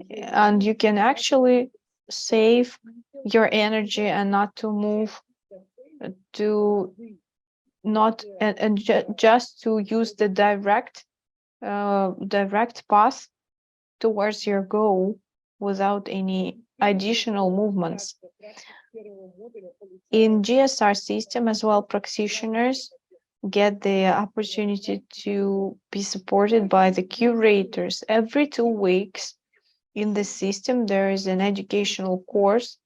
S1: And you can actually save your energy and not to move to not and just to use the direct path towards your goal without any additional movements. In GSR system as well, practitioners get the opportunity to be supported by the curators. Every 2 weeks in the system, there is an educational course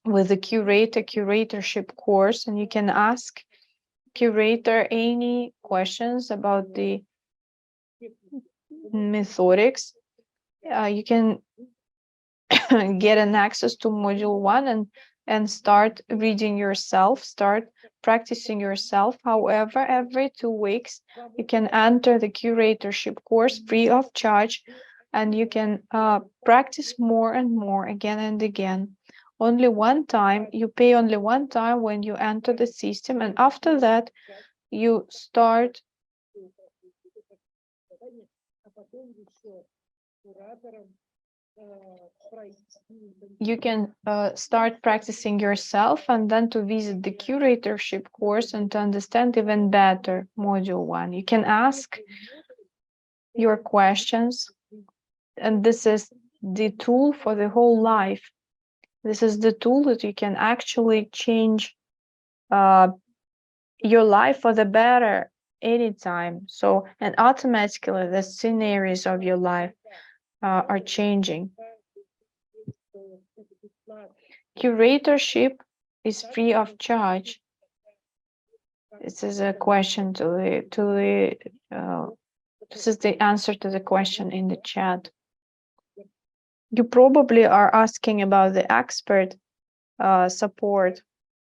S1: with a curatorship course, and you can ask curator any questions about the methodics. You can get an access to Module 1 and start reading yourself, start practicing yourself. However, every 2 weeks, you can enter the curatorship course free of charge, and you can practice more and more again and again. Only one time, you pay only one time when you enter the system, and after that, you start start practicing yourself, and then to visit the curatorship course and to understand even better Module 1. You can ask your questions, and this is the tool for the whole life. This is the tool that you can actually change your life for the better anytime. So, and automatically the scenarios of your life are changing. Curatorship is free of charge. This is a question this is the answer to the question in the chat. You probably are asking about the expert support,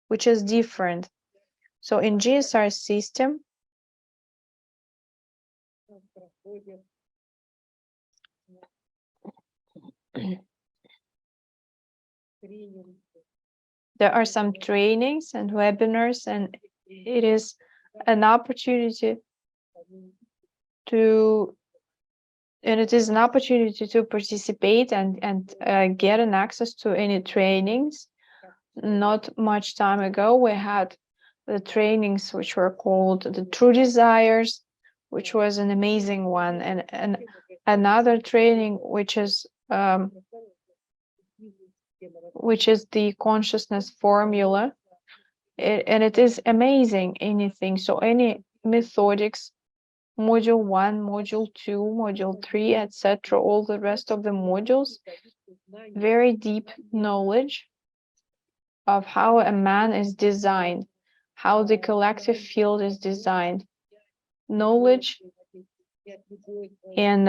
S1: which is different. So in GSR system, there are some trainings and webinars, and it is an opportunity to participate and get an access to any trainings. Not much time ago, we had the trainings which were called the True Desires, which was an amazing one, and another training which is the consciousness formula, and it is amazing anything. So any methodics, module 1, module 2, module 3, etc., all the rest of the modules, very deep knowledge of how a man is designed, how the collective field is designed, knowledge and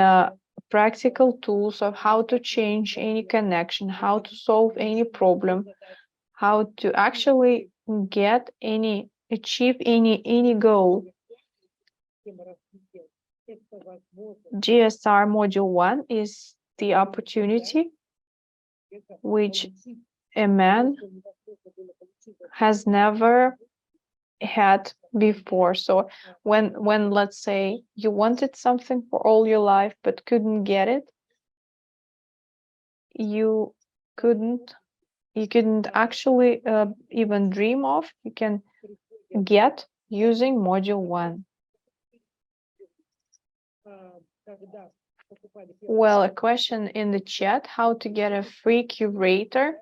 S1: practical tools of how to change any connection, how to solve any problem, how to actually achieve any goal. GSR Module 1 is the opportunity which a man has never had before. So when let's say you wanted something for all your life but couldn't get it, you couldn't actually even dream of, you can get using module 1. Well, a question in the chat, how to get a free curator.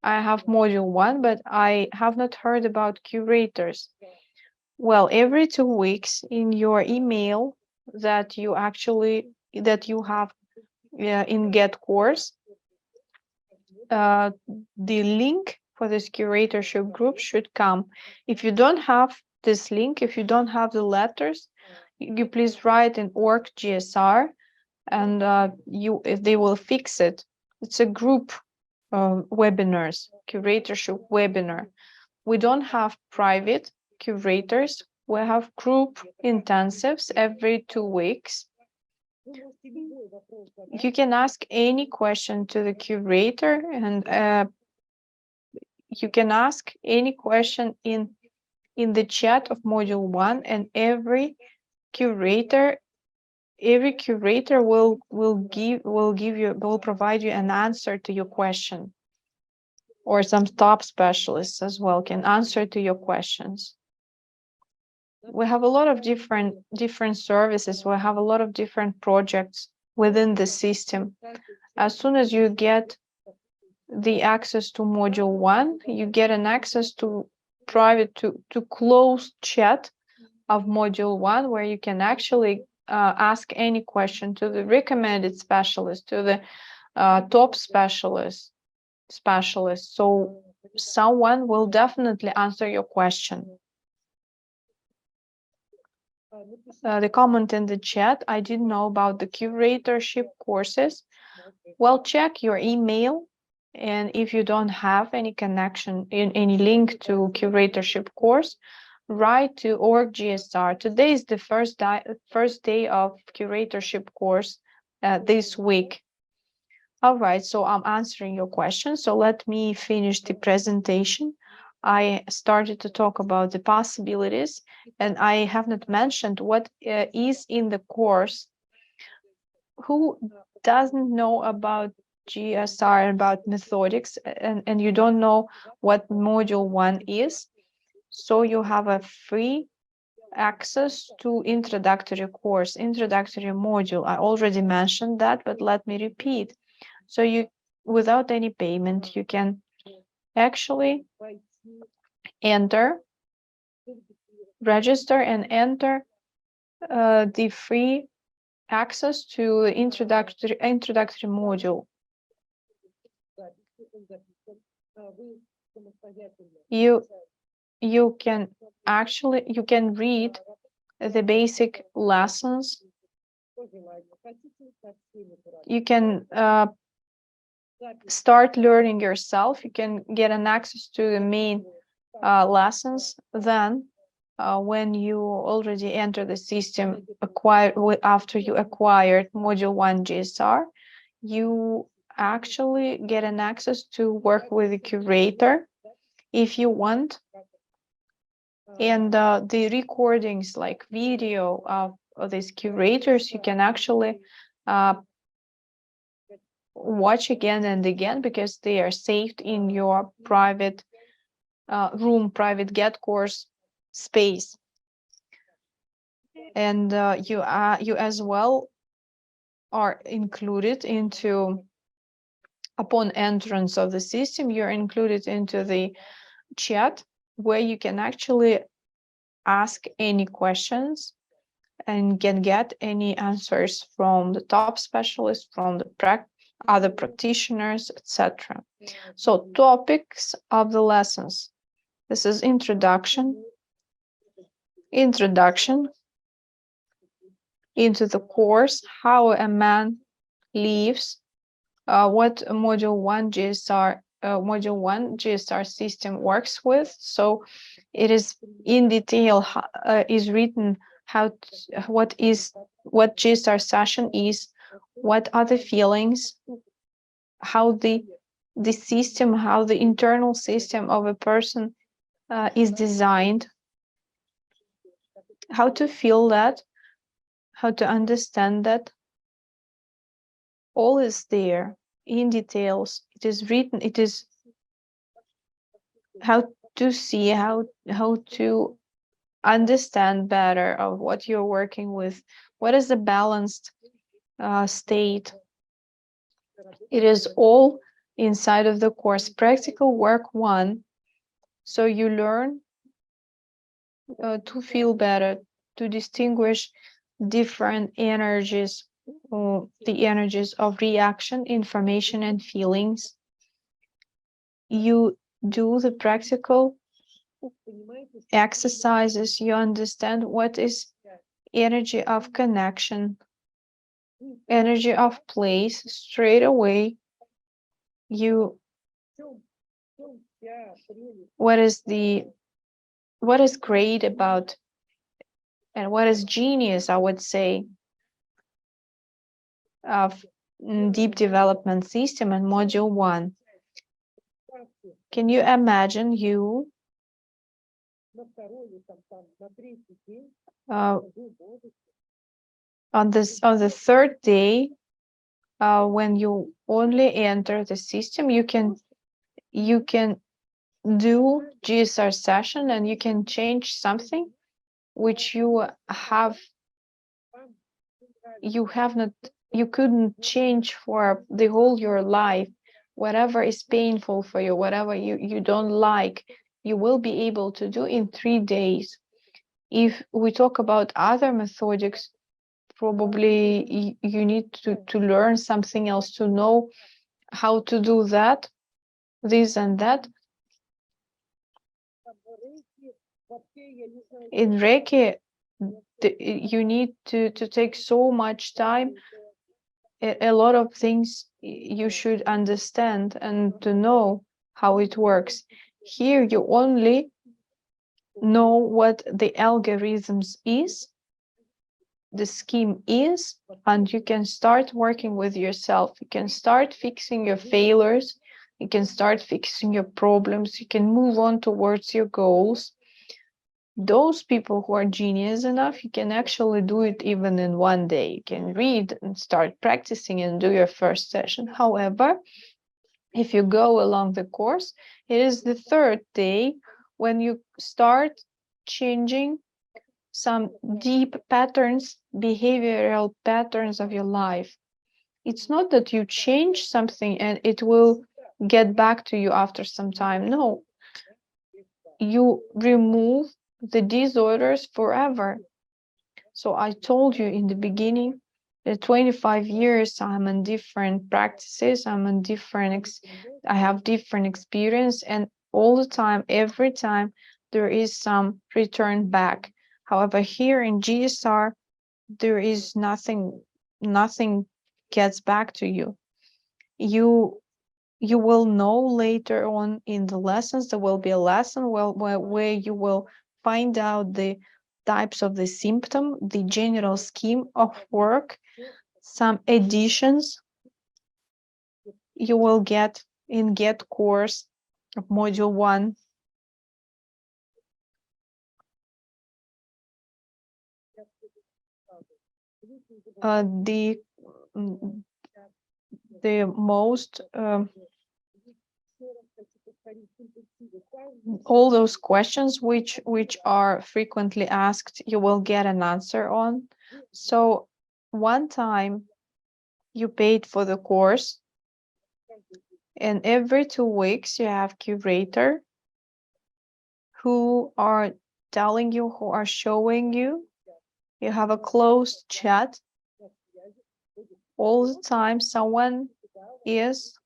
S1: I have module 1, but I have not heard about curators. Well, every 2 weeks in your email that you have in Get course, the link for this curatorship group should come. If you don't have this link, if you don't have the letters, you please write in org GSR, and they will fix it. It's a group webinars, curatorship webinar. We don't have private curators. We have group intensives every 2 weeks. You can ask any question to the curator, and you can ask any question in the chat of module 1, and every curator will provide you an answer to your question, or some top specialists as well can answer to your questions. We have a lot of different services. We have a lot of different projects within the system. As soon as you get the access to module 1, you get an access to private to closed chat of module 1, where you can actually ask any question to the recommended specialist, to the top specialist. So someone will definitely answer your question. The comment in the chat, I didn't know about the curatorship courses. Well, check your email, and if you don't have any connection in any link to curatorship course, write to org GSR. Today is the first day of curatorship course this week. All right, so I'm answering your question. So let me finish the presentation. I started to talk about the possibilities, and I have not mentioned what is in the course. Who doesn't know about GSR, about methodics, and you don't know what module 1 is? So you have a free access to introductory course, introductory module. I already mentioned that, but let me repeat. So you, without any payment, you can actually register and enter the free access to introductory module. You can read the basic lessons. You can start learning yourself. You can get an access to the main lessons. Then when you already enter the system, after you acquired module 1 GSR, you actually get an access to work with a curator if you want. And the recordings, like video of these curators, you can actually watch again and again, because they are saved in your private room, private Get course space. And you as well are included into, upon entrance of the system, you're included into the chat where you can actually ask any questions and can get any answers from the top specialists, from the other practitioners, etc. So, topics of the lessons. This is introduction into the course, how a man lives, what module 1 GSR system works with. So it is in detail is written what GSR session is, what are the feelings, how the system, how the internal system of a person is designed, how to feel that, how to understand that. All is there in details. It is written. It is how to see, how to understand better of what you're working with. What is the balanced state? It is all inside of the course. Practical work 1. So you learn to feel better, to distinguish different energies, the energies of reaction, information, and feelings. You do the practical exercises, you understand what is energy of connection, energy of place. Straight away, what is great about, and what is genius, I would say, of deep development system and module 1. Can you imagine you on the third day, when you only enter the system, you can do GSR session and you can change something which you couldn't change for the whole your life. Whatever is painful for you, whatever you don't like, you will be able to do in 3 days. If we talk about other methodics, probably you need to learn something else, to know how to do that, this and that. In Reiki, you need to take so much time. A lot of things you should understand and to know how it works. Here you only know what the algorithms is, the scheme is, and you can start working with yourself. You can start fixing your failures, you can start fixing your problems, you can move on towards your goals. Those people who are genius enough, you can actually do it even in 1 day. You can read and start practicing and do your first session. However, if you go along the course, it is the third day when you start changing some deep patterns, behavioral patterns of your life. It's not that you change something and it will get back to you after some time. No, you remove the disorders forever. So I told you in the beginning that 25 years I'm in different practices, I have different experience, and all the time, every time, there is some return back. However, here in GSR, there is nothing gets back to you. You will know later on in the lessons. There will be a lesson where you will find out the types of the symptom, the general scheme of work, some additions you will get in GET course of module 1. The most all those questions which are frequently asked, you will get an answer on. So one time you paid for the course, and every 2 weeks you have curator who are telling you, who are showing you. You have a closed chat. All the time someone is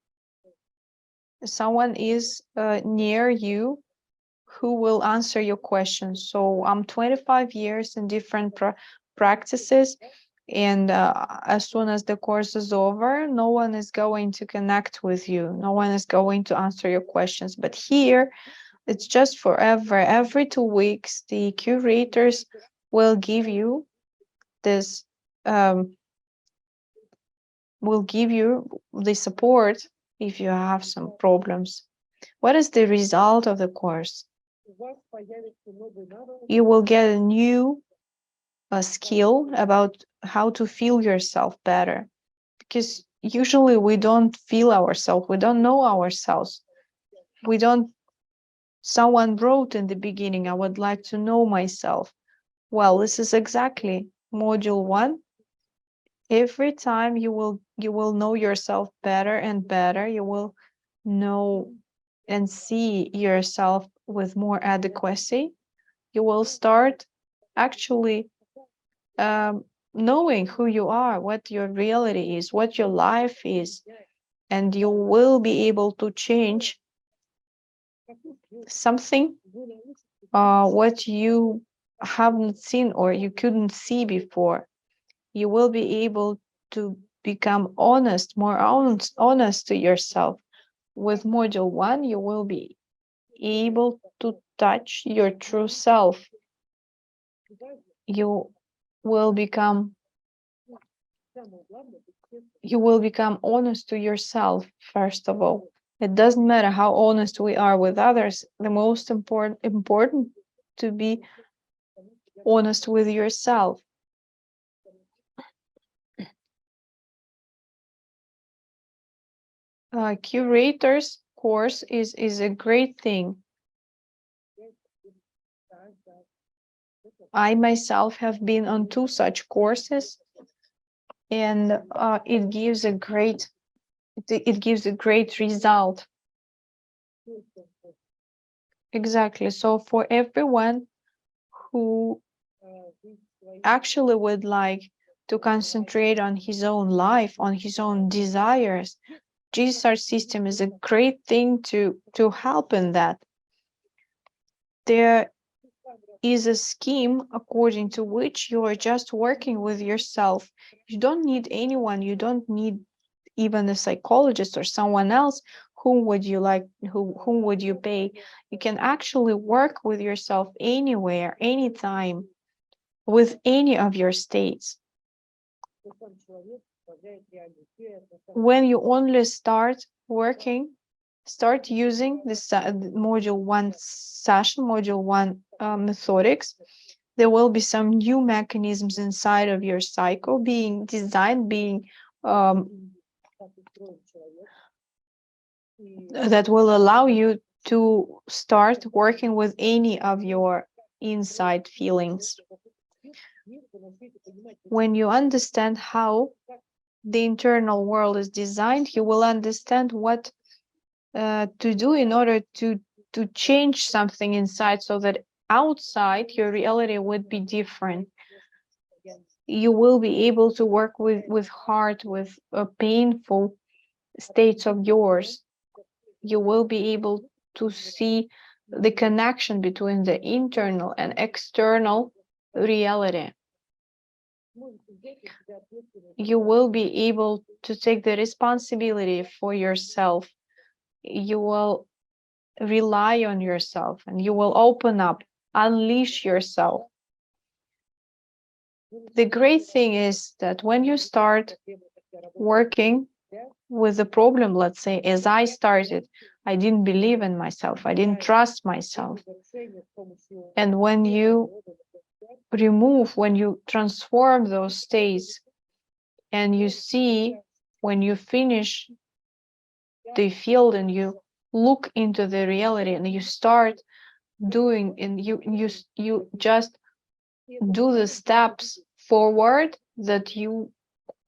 S1: near you who will answer your questions. So I'm 25 years in different practices, and as soon as the course is over, no one is going to connect with you. No one is going to answer your questions. But here, it's just forever. Every 2 weeks, the curators will give you this, will give you the support if you have some problems. What is the result of the course? You will get a new skill about how to feel yourself better, because usually we don't feel ourselves, we don't know ourselves, we don't. Someone wrote in the beginning, I would like to know myself. Well, this is exactly module 1. Every time you will know yourself better and better. You will know and see yourself with more adequacy. You will start actually knowing who you are, what your reality is, what your life is, and you will be able to change something what you haven't seen or you couldn't see before. You will be able to become honest, more honest to yourself. With module 1, you will be able to touch your true self. You will become honest to yourself, first of all. It doesn't matter how honest we are with others. The most important to be honest with yourself. Curators course is a great thing. I myself have been on 2 such courses, and it gives a great result. Exactly. So for everyone who actually would like to concentrate on his own life, on his own desires, GSR system is a great thing to help in that. There is a scheme according to which you are just working with yourself. You don't need anyone. You don't need even a psychologist or someone else. Whom would you pay? You can actually work with yourself anywhere, anytime, with any of your states. When you only start working, start using this module 1 session, module 1 methodics, there will be some new mechanisms inside of your cycle being designed, being that will allow you to start working with any of your inside feelings. When you understand how the internal world is designed, you will understand what to do in order to change something inside, so that outside your reality would be different. You will be able to work with heart, with painful states of yours. You will be able to see the connection between the internal and external reality. You will be able to take the responsibility for yourself. You will rely on yourself, and you will open up, unleash yourself. The great thing is that when you start working with the problem, let's say, as I started, I didn't believe in myself, I didn't trust myself. And when you when you transform those states, and you see, when you finish the field and you look into the reality, and you start doing, and you just do the steps forward that you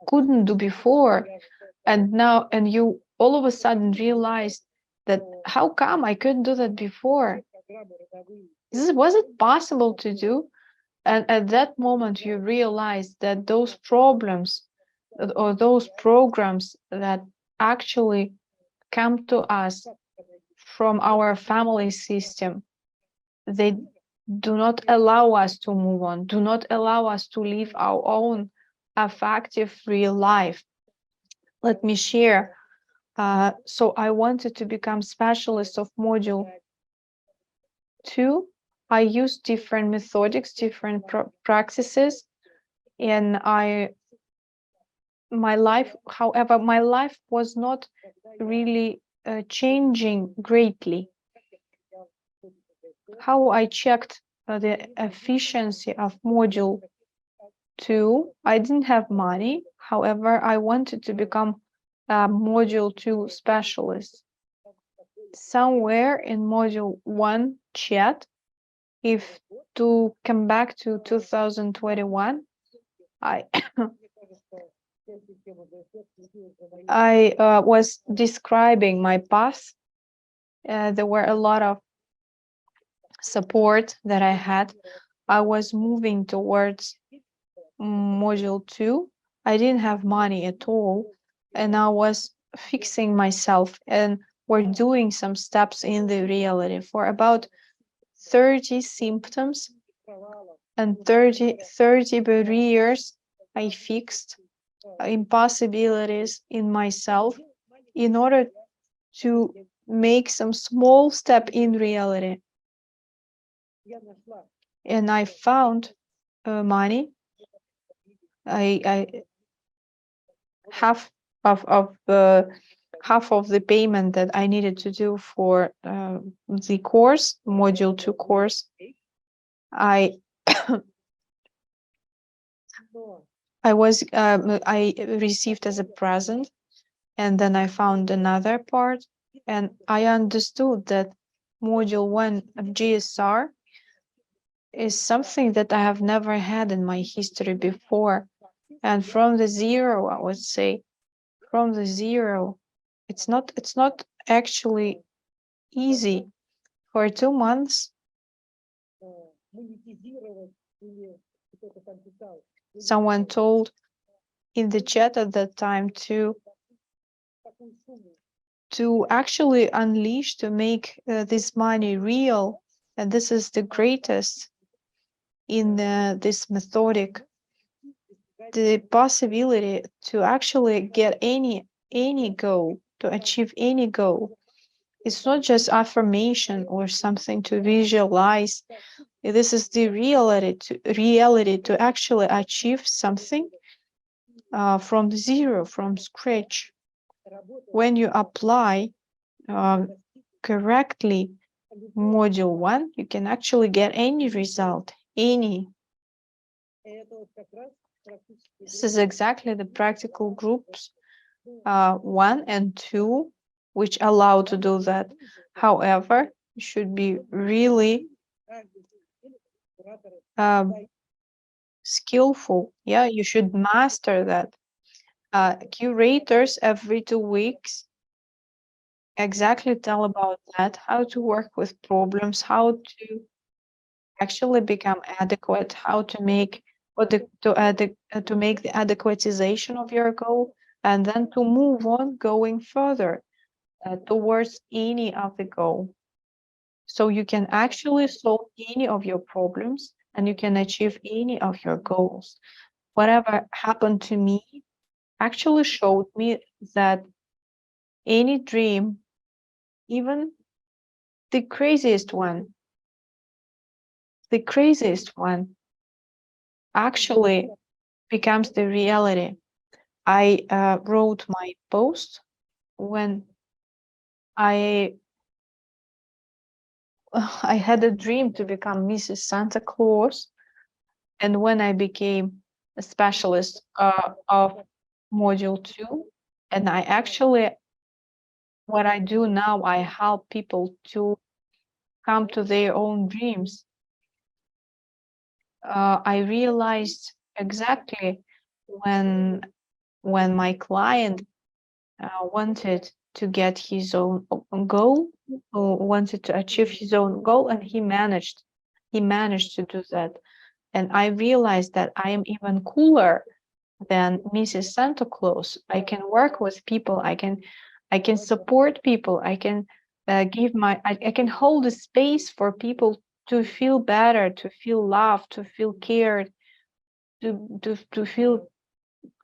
S1: couldn't do before, and you all of a sudden realize that how come I couldn't do that before? Was it possible to do? And at that moment, you realize that those problems or those programs that actually come to us from our family system, they do not allow us to move on, do not allow us to live our own effective real life. Let me share. So I wanted to become specialist of module 2. I used different methodics, different practices, and my life, however, my life was not really changing greatly. How I checked the efficiency of module 2, I didn't have money. However, I wanted to become a module 2 specialist. Somewhere in module 1 chat, if to come back to 2021, I I was describing my path. There were a lot of support that I had. I was moving towards module 2. I didn't have money at all, and I was fixing myself, and we're doing some steps in the reality for about 30 symptoms and 30 barriers I fixed, impossibilities in myself, in order to make some small step in reality. And I found money. I half of the payment that I needed to do for the course, module 2 course, I I received as a present, and then I found another part, and I understood that module 1 of GSR is something that I have never had in my history before. And from the zero, I would say, from the zero, it's not actually easy. For 2 months, someone told in the chat at that time to actually unleash, to make this money real, and this is the greatest in this methodic, the possibility to actually get any goal, to achieve any goal. It's not just affirmation or something to visualize. This is the reality to actually achieve something from zero, from scratch. When you apply correctly module 1, you can actually get any result, any. This is exactly the practical groups 1 and 2, which allow to do that. However, you should be really skillful. Yeah, you should master that. Curators every 2 weeks exactly tell about that, how to work with problems, how to actually become adequate, how to make to make the adequatization of your goal, and then to move on, going further towards any of the goal. So you can actually solve any of your problems, and you can achieve any of your goals. Whatever happened to me actually showed me that any dream, even the craziest one, actually becomes the reality. I wrote my post when I I had a dream to become Mrs. Santa Claus, and when I became a specialist of module 2, and I actually, what I do now, I help people to come to their own dreams. I realized exactly when my client wanted to get his own, goal, or wanted to achieve his own goal, and he managed. He managed to do that. And I realized that I am even cooler than Mrs. Santa Claus. I can work with people. I can support people. I can I can hold a space for people to feel better, to feel loved, to feel cared, to feel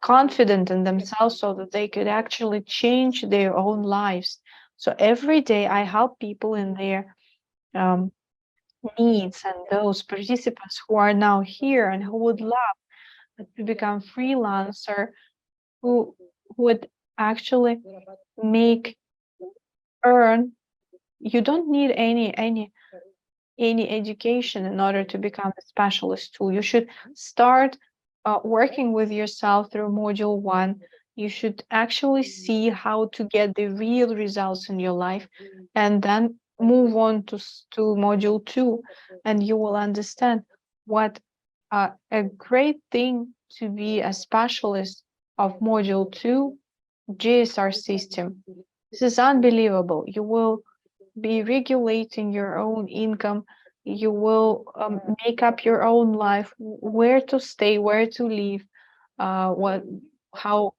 S1: confident in themselves so that they could actually change their own lives. So every day I help people in their um, needs, and those participants who are now here and who would love to become freelancer, who would actually make earn. You don't need any education in order to become a specialist tool. You should start working with yourself through module 1. You should actually see how to get the real results in your life, and then move on to module 2, and you will understand what a great thing to be a specialist of module 2 GSR system. This is unbelievable. You will be regulating your own income. You will make up your own life, where to stay, where to live, what, how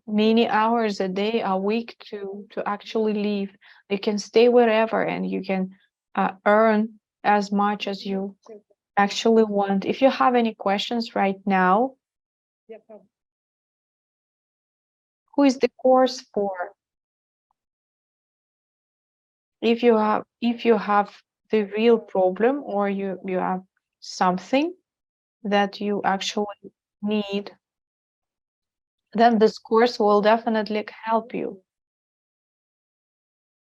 S1: many hours a day, a week to actually live. You can stay wherever, and you can earn as much as you actually want. If you have any questions right now, who is the course for? If you have the real problem, or you have something that you actually need, then this course will definitely help you.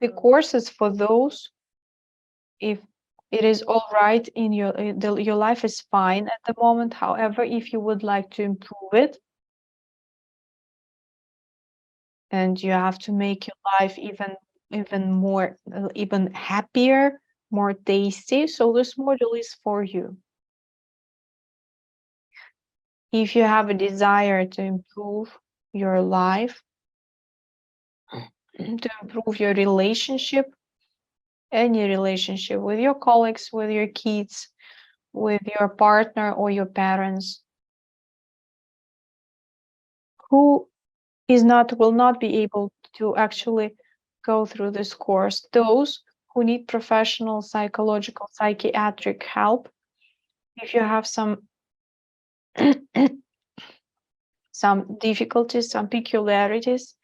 S1: The course is for those, if it is all right in your life is fine at the moment. However, if you would like to improve it, and you have to make your life even more even happier, more tasty, so this module is for you. If you have a desire to improve your life, to improve your relationship, any relationship with your colleagues, with your kids, with your partner or your parents, who will not be able to actually go through this course, those who need professional psychological psychiatric help. If you have some some difficulties, some peculiarities,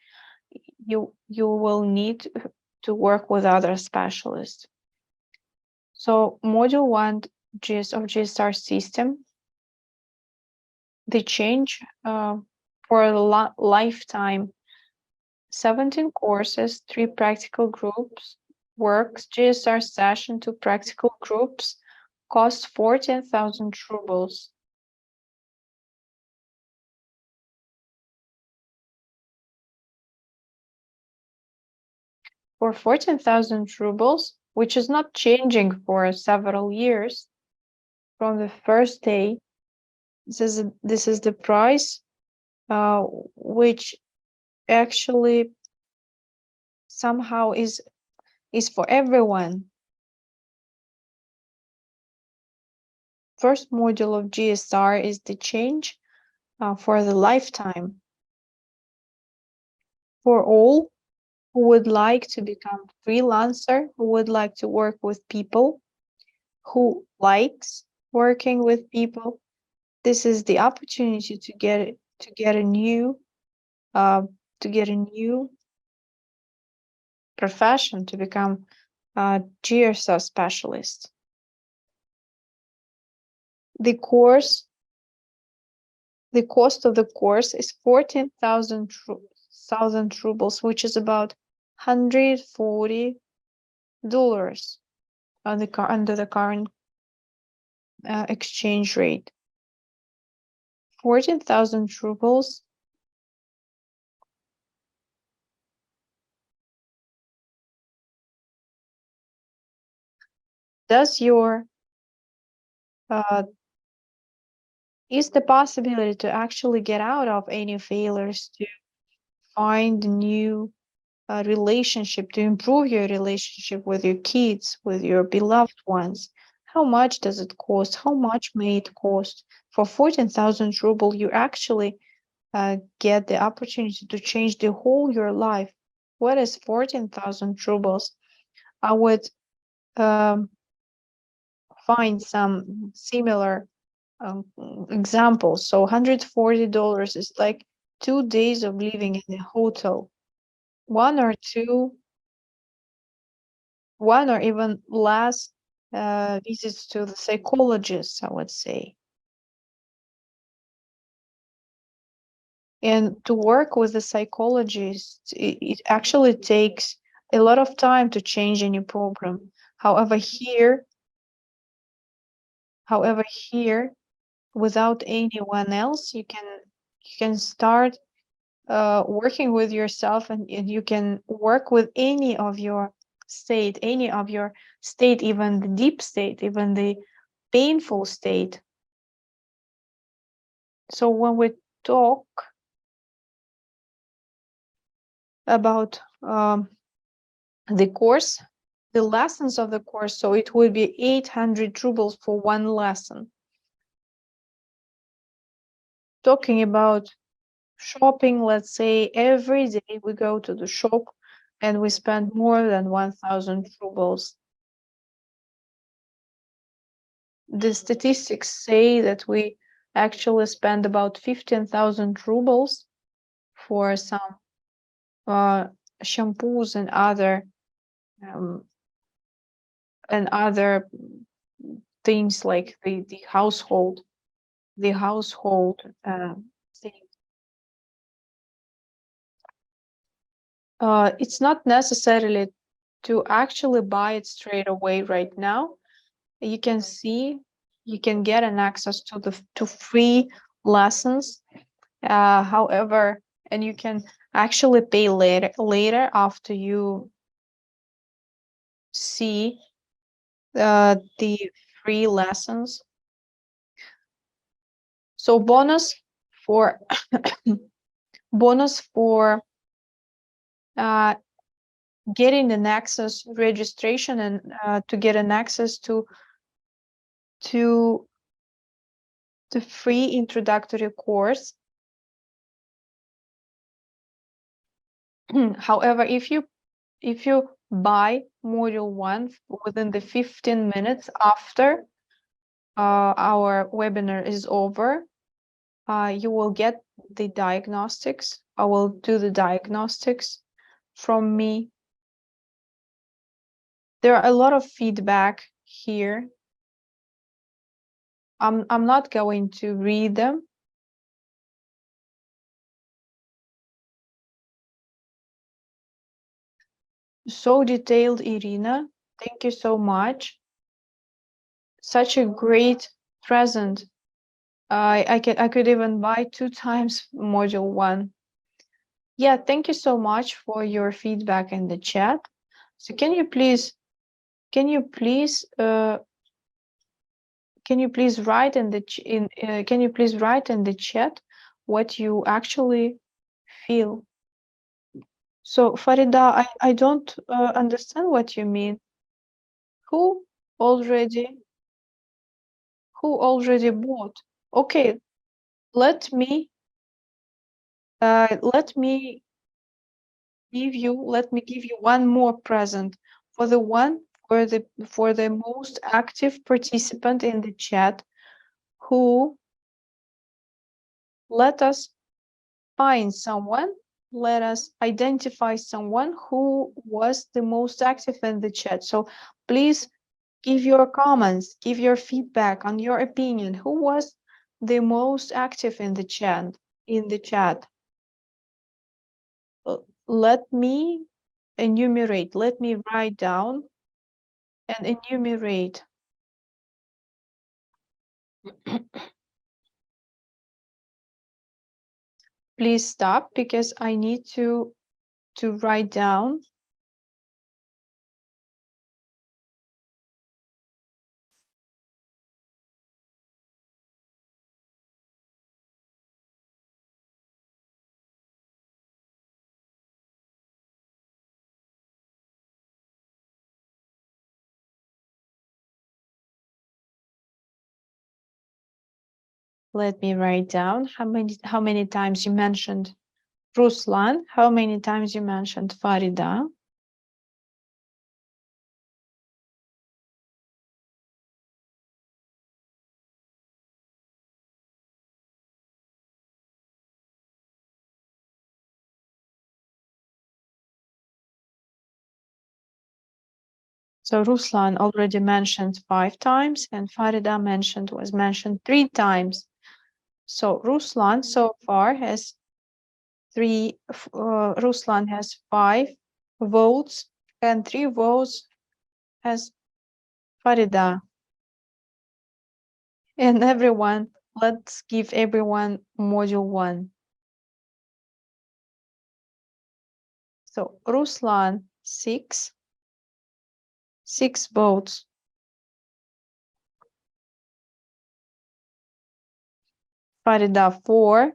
S1: you will need to work with other specialists. So module 1 of GSR system, the change for a lifetime, 17 courses, 3 practical groups, works, GSR session, 2 practical groups, cost 14,000 rubles. For 14,000 rubles, which is not changing for several years from the first day, this is the price, which actually somehow is for everyone. First module of GSR is the change for the lifetime, for all who would like to become freelancer, who would like to work with people, who likes working with people. This is the opportunity to get a new profession, to become a GSR specialist. The cost of the course is 14,000 rubles, which is about $140 under the current exchange rate. 14,000 rubles is the possibility to actually get out of any failures, to find new relationship, to improve your relationship with your kids, with your beloved ones. How much does it cost? How much may it cost? For 14,000 ruble, you actually get the opportunity to change the whole your life. What is 14,000 rubles? I would find some similar examples. So $140 is like 2 days of living in a hotel, one or two, one or even less visits to the psychologist, I would say. And to work with a psychologist, it actually takes a lot of time to change any problem. However, here, without anyone else, you can start working with yourself, and you can work with any of your state, even the deep state, even the painful state. So when we talk about the course, the lessons of the course, so it would be 800 rubles for one lesson. Talking about shopping, let's say every day we go to the shop and we spend more than 1,000 rubles. The statistics say that we actually spend about 15,000 rubles for some shampoos and other things like the household thing. It's not necessarily to actually buy it straight away right now. You can get an access to free lessons. However, and you can actually pay later after you see the free lessons. So for bonus for getting an access registration and to get an access to the free introductory course. However, if you buy module 1 within the 15 minutes after our webinar is over, you will get the diagnostics. I will do the diagnostics from me. There are a lot of feedback here. I'm not going to read them. So detailed, Irina. Thank you so much. Such a great present. I could even buy 2 times module 1. Yeah, thank you so much for your feedback in the chat. So can you please write in the chat what you actually feel? So Farida, I don't understand what you mean. Who already bought? Okay, let me give you one more present for the most active participant in the chat, who let us identify someone who was the most active in the chat. So please give your comments, give your feedback on your opinion. Who was the most active in the chat? Let me enumerate. Let me write down and enumerate. Please stop, because I need to write down. Let me write down how many times you mentioned Ruslan, how many times you mentioned Farida. So Ruslan already mentioned 5 times, and Farida was mentioned 3 times. So Ruslan so far has Ruslan has 5 votes, and 3 votes has Farida. And everyone, let's give everyone module 1. So Ruslan 6 votes. Farida 4.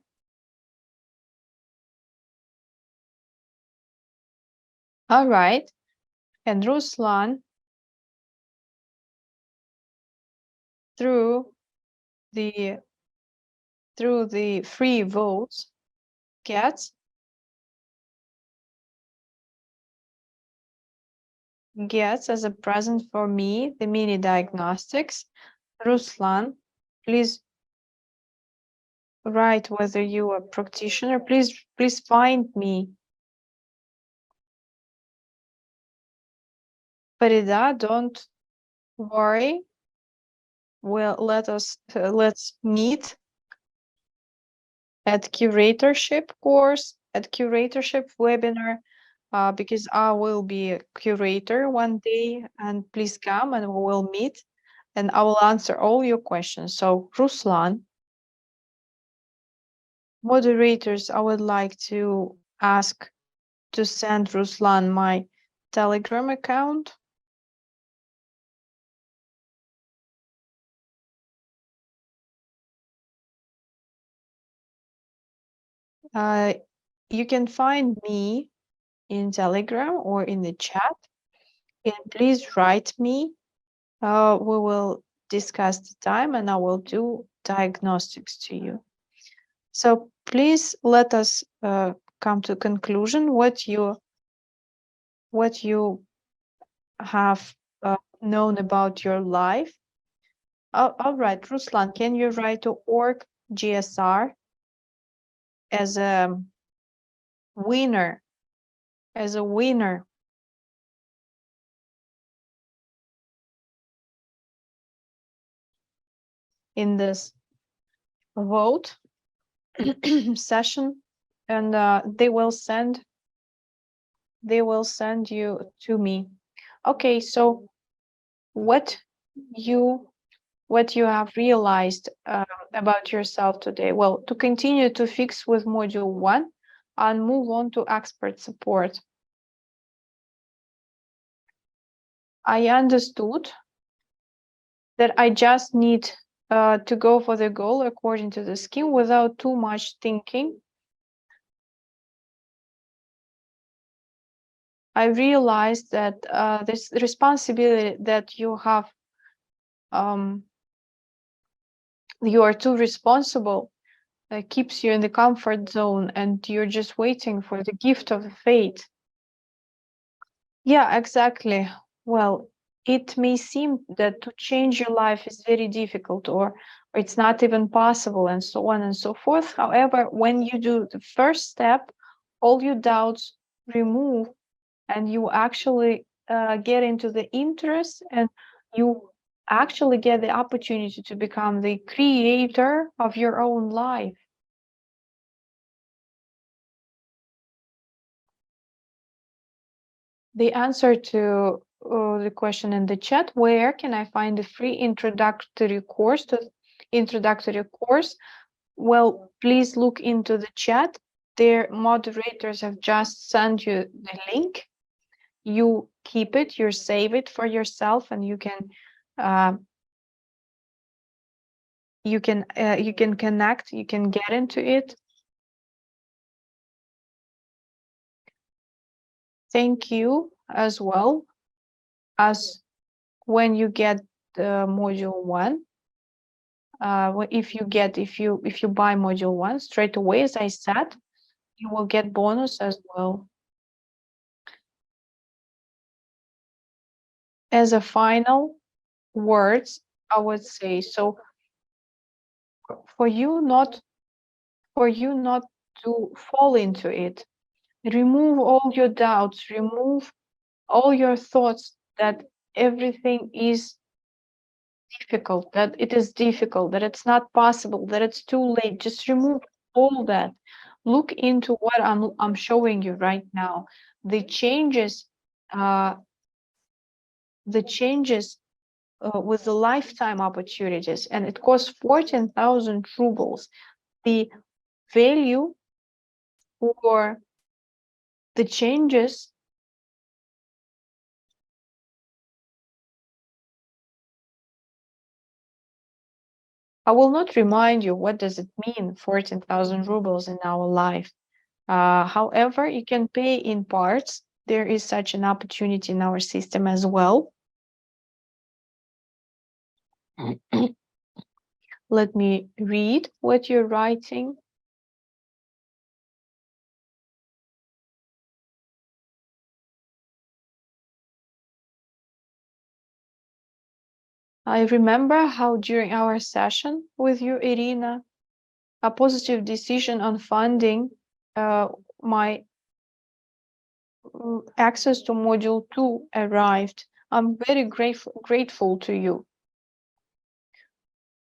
S1: All right. And Ruslan, through the 3 votes, gets as a present for me the mini diagnostics. Ruslan, please write whether you are a practitioner. Please find me. Farida, don't worry. Well, let's meet at curatorship course, at curatorship webinar, because I will be a curator one day, and please come and we will meet and I will answer all your questions. So Ruslan, moderators, I would like to ask to send Ruslan my Telegram account. You can find me in Telegram or in the chat, and please write me. We will discuss the time and I will do diagnostics to you. So please let us come to conclusion what you have known about your life. All right, Ruslan, can you write to org GSR as a winner? As a winner in this vote session, and they will send you to me. Okay, so what you have realized about yourself today? Well, to continue to fix with module 1 and move on to expert support. I understood that I just need to go for the goal according to the scheme without too much thinking. I realized that this responsibility that you have, you are too responsible, keeps you in the comfort zone and you're just waiting for the gift of fate. Yeah, exactly. Well, it may seem that to change your life is very difficult or it's not even possible and so on and so forth. However, when you do the first step, all your doubts remove and you actually get into the interest and you actually get the opportunity to become the creator of your own life. The answer to the question in the chat, where can I find a free introductory course? Well, please look into the chat. Their moderators have just sent you the link. You keep it, you save it for yourself, and you can connect, you can get into it. Thank you as well as when you get the module 1. if you buy module 1 straight away, as I said, you will get bonus as well. As a final words, I would say, so for you not to fall into it, remove all your doubts, remove all your thoughts that everything is difficult, that it is difficult, that it's not possible, that it's too late. Just remove all that. Look into what I'm showing you right now. The changes, uh, the changes with the lifetime opportunities, and it costs 14,000 rubles. The value for the changes, I will not remind you what does it mean, 14,000 rubles in our life. However, you can pay in parts. There is such an opportunity in our system as well. Let me read what you're writing. I remember how during our session with you, Irina, a positive decision on funding my access to module 2 arrived. I'm very grateful to you.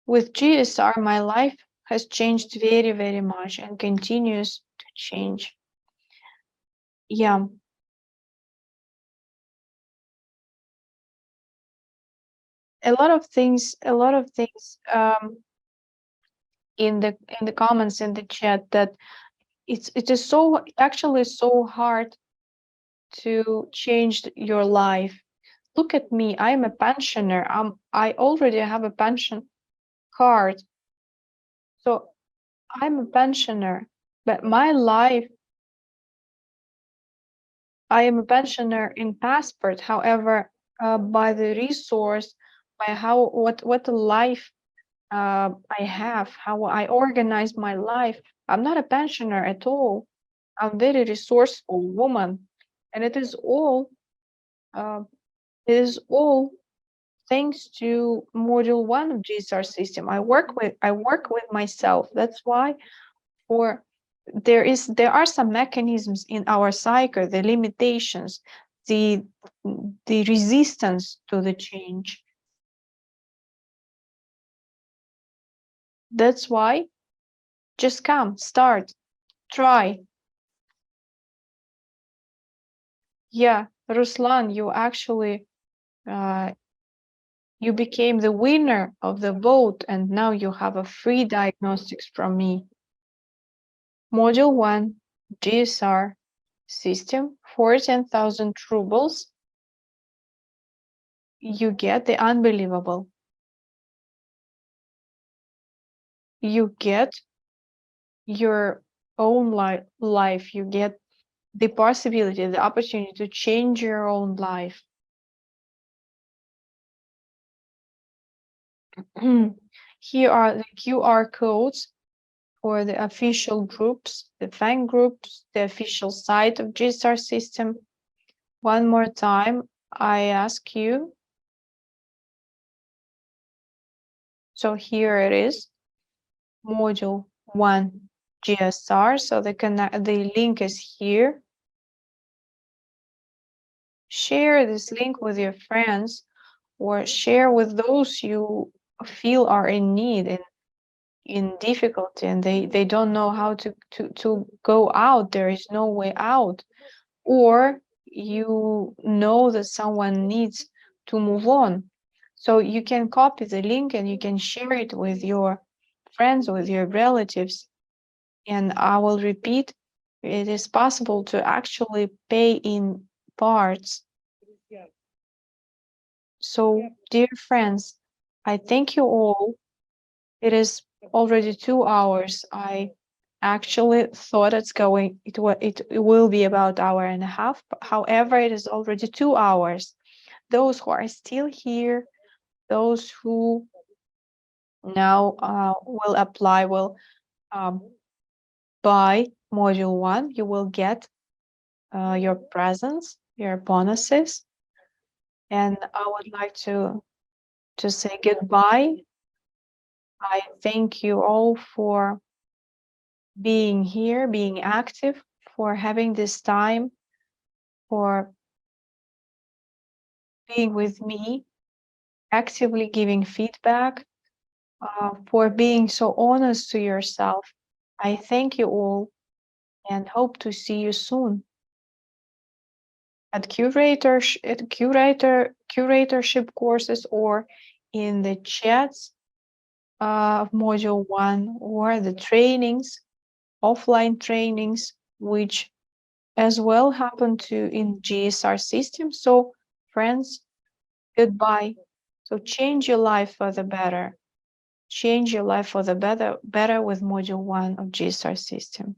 S1: With GSR, my life has changed very, very much and continues to change. Yeah. A lot of things in the comments in the chat, that it is so actually so hard to change your life. Look at me, I'm a pensioner. I already have a pension card, so I'm a pensioner, but my life, I am a pensioner in passport. However, by the resource, by how what life I have, how I organize my life, I'm not a pensioner at all. I'm very resourceful woman, and uh, it is all thanks to module 1 of GSR system. I work with myself. That's why for there are some mechanisms in our cycle, the limitations, the resistance to the change. That's why just come, start, try. Yeah, Ruslan, you actually you became the winner of the vote, and now you have a free diagnostics from me. Module 1, GSR system, 14,000 rubles. You get the unbelievable. You get your own life. You get the possibility, the opportunity to change your own life. Here are the QR codes for the official groups, the fan groups, the official site of GSR system. One more time, I ask you. So here it is, module 1 GSR. So the link is here. Share this link with your friends, or share with those you feel are in need and in difficulty, and they don't know how to go out. There is no way out, or you know that someone needs to move on. So you can copy the link and you can share it with your friends, with your relatives. And I will repeat, it is possible to actually pay in parts. So, dear friends, I thank you all. It is already 2 hours. I actually thought it will be about hour and a half. However, it is already 2 hours. Those who are still here, those who Now we'll buy module 1. You will get your presents, your bonuses, and I would like to say goodbye. I thank you all for being here, being active, for having this time, for being with me, actively giving feedback, for being so honest to yourself. I thank you all and hope to see you soon at curatorship courses or in the chats of module 1 or the trainings, offline trainings, which as well happen to in GSR system. So friends, goodbye. So change your life for the better. Change your life for the better with module 1 of GSR system.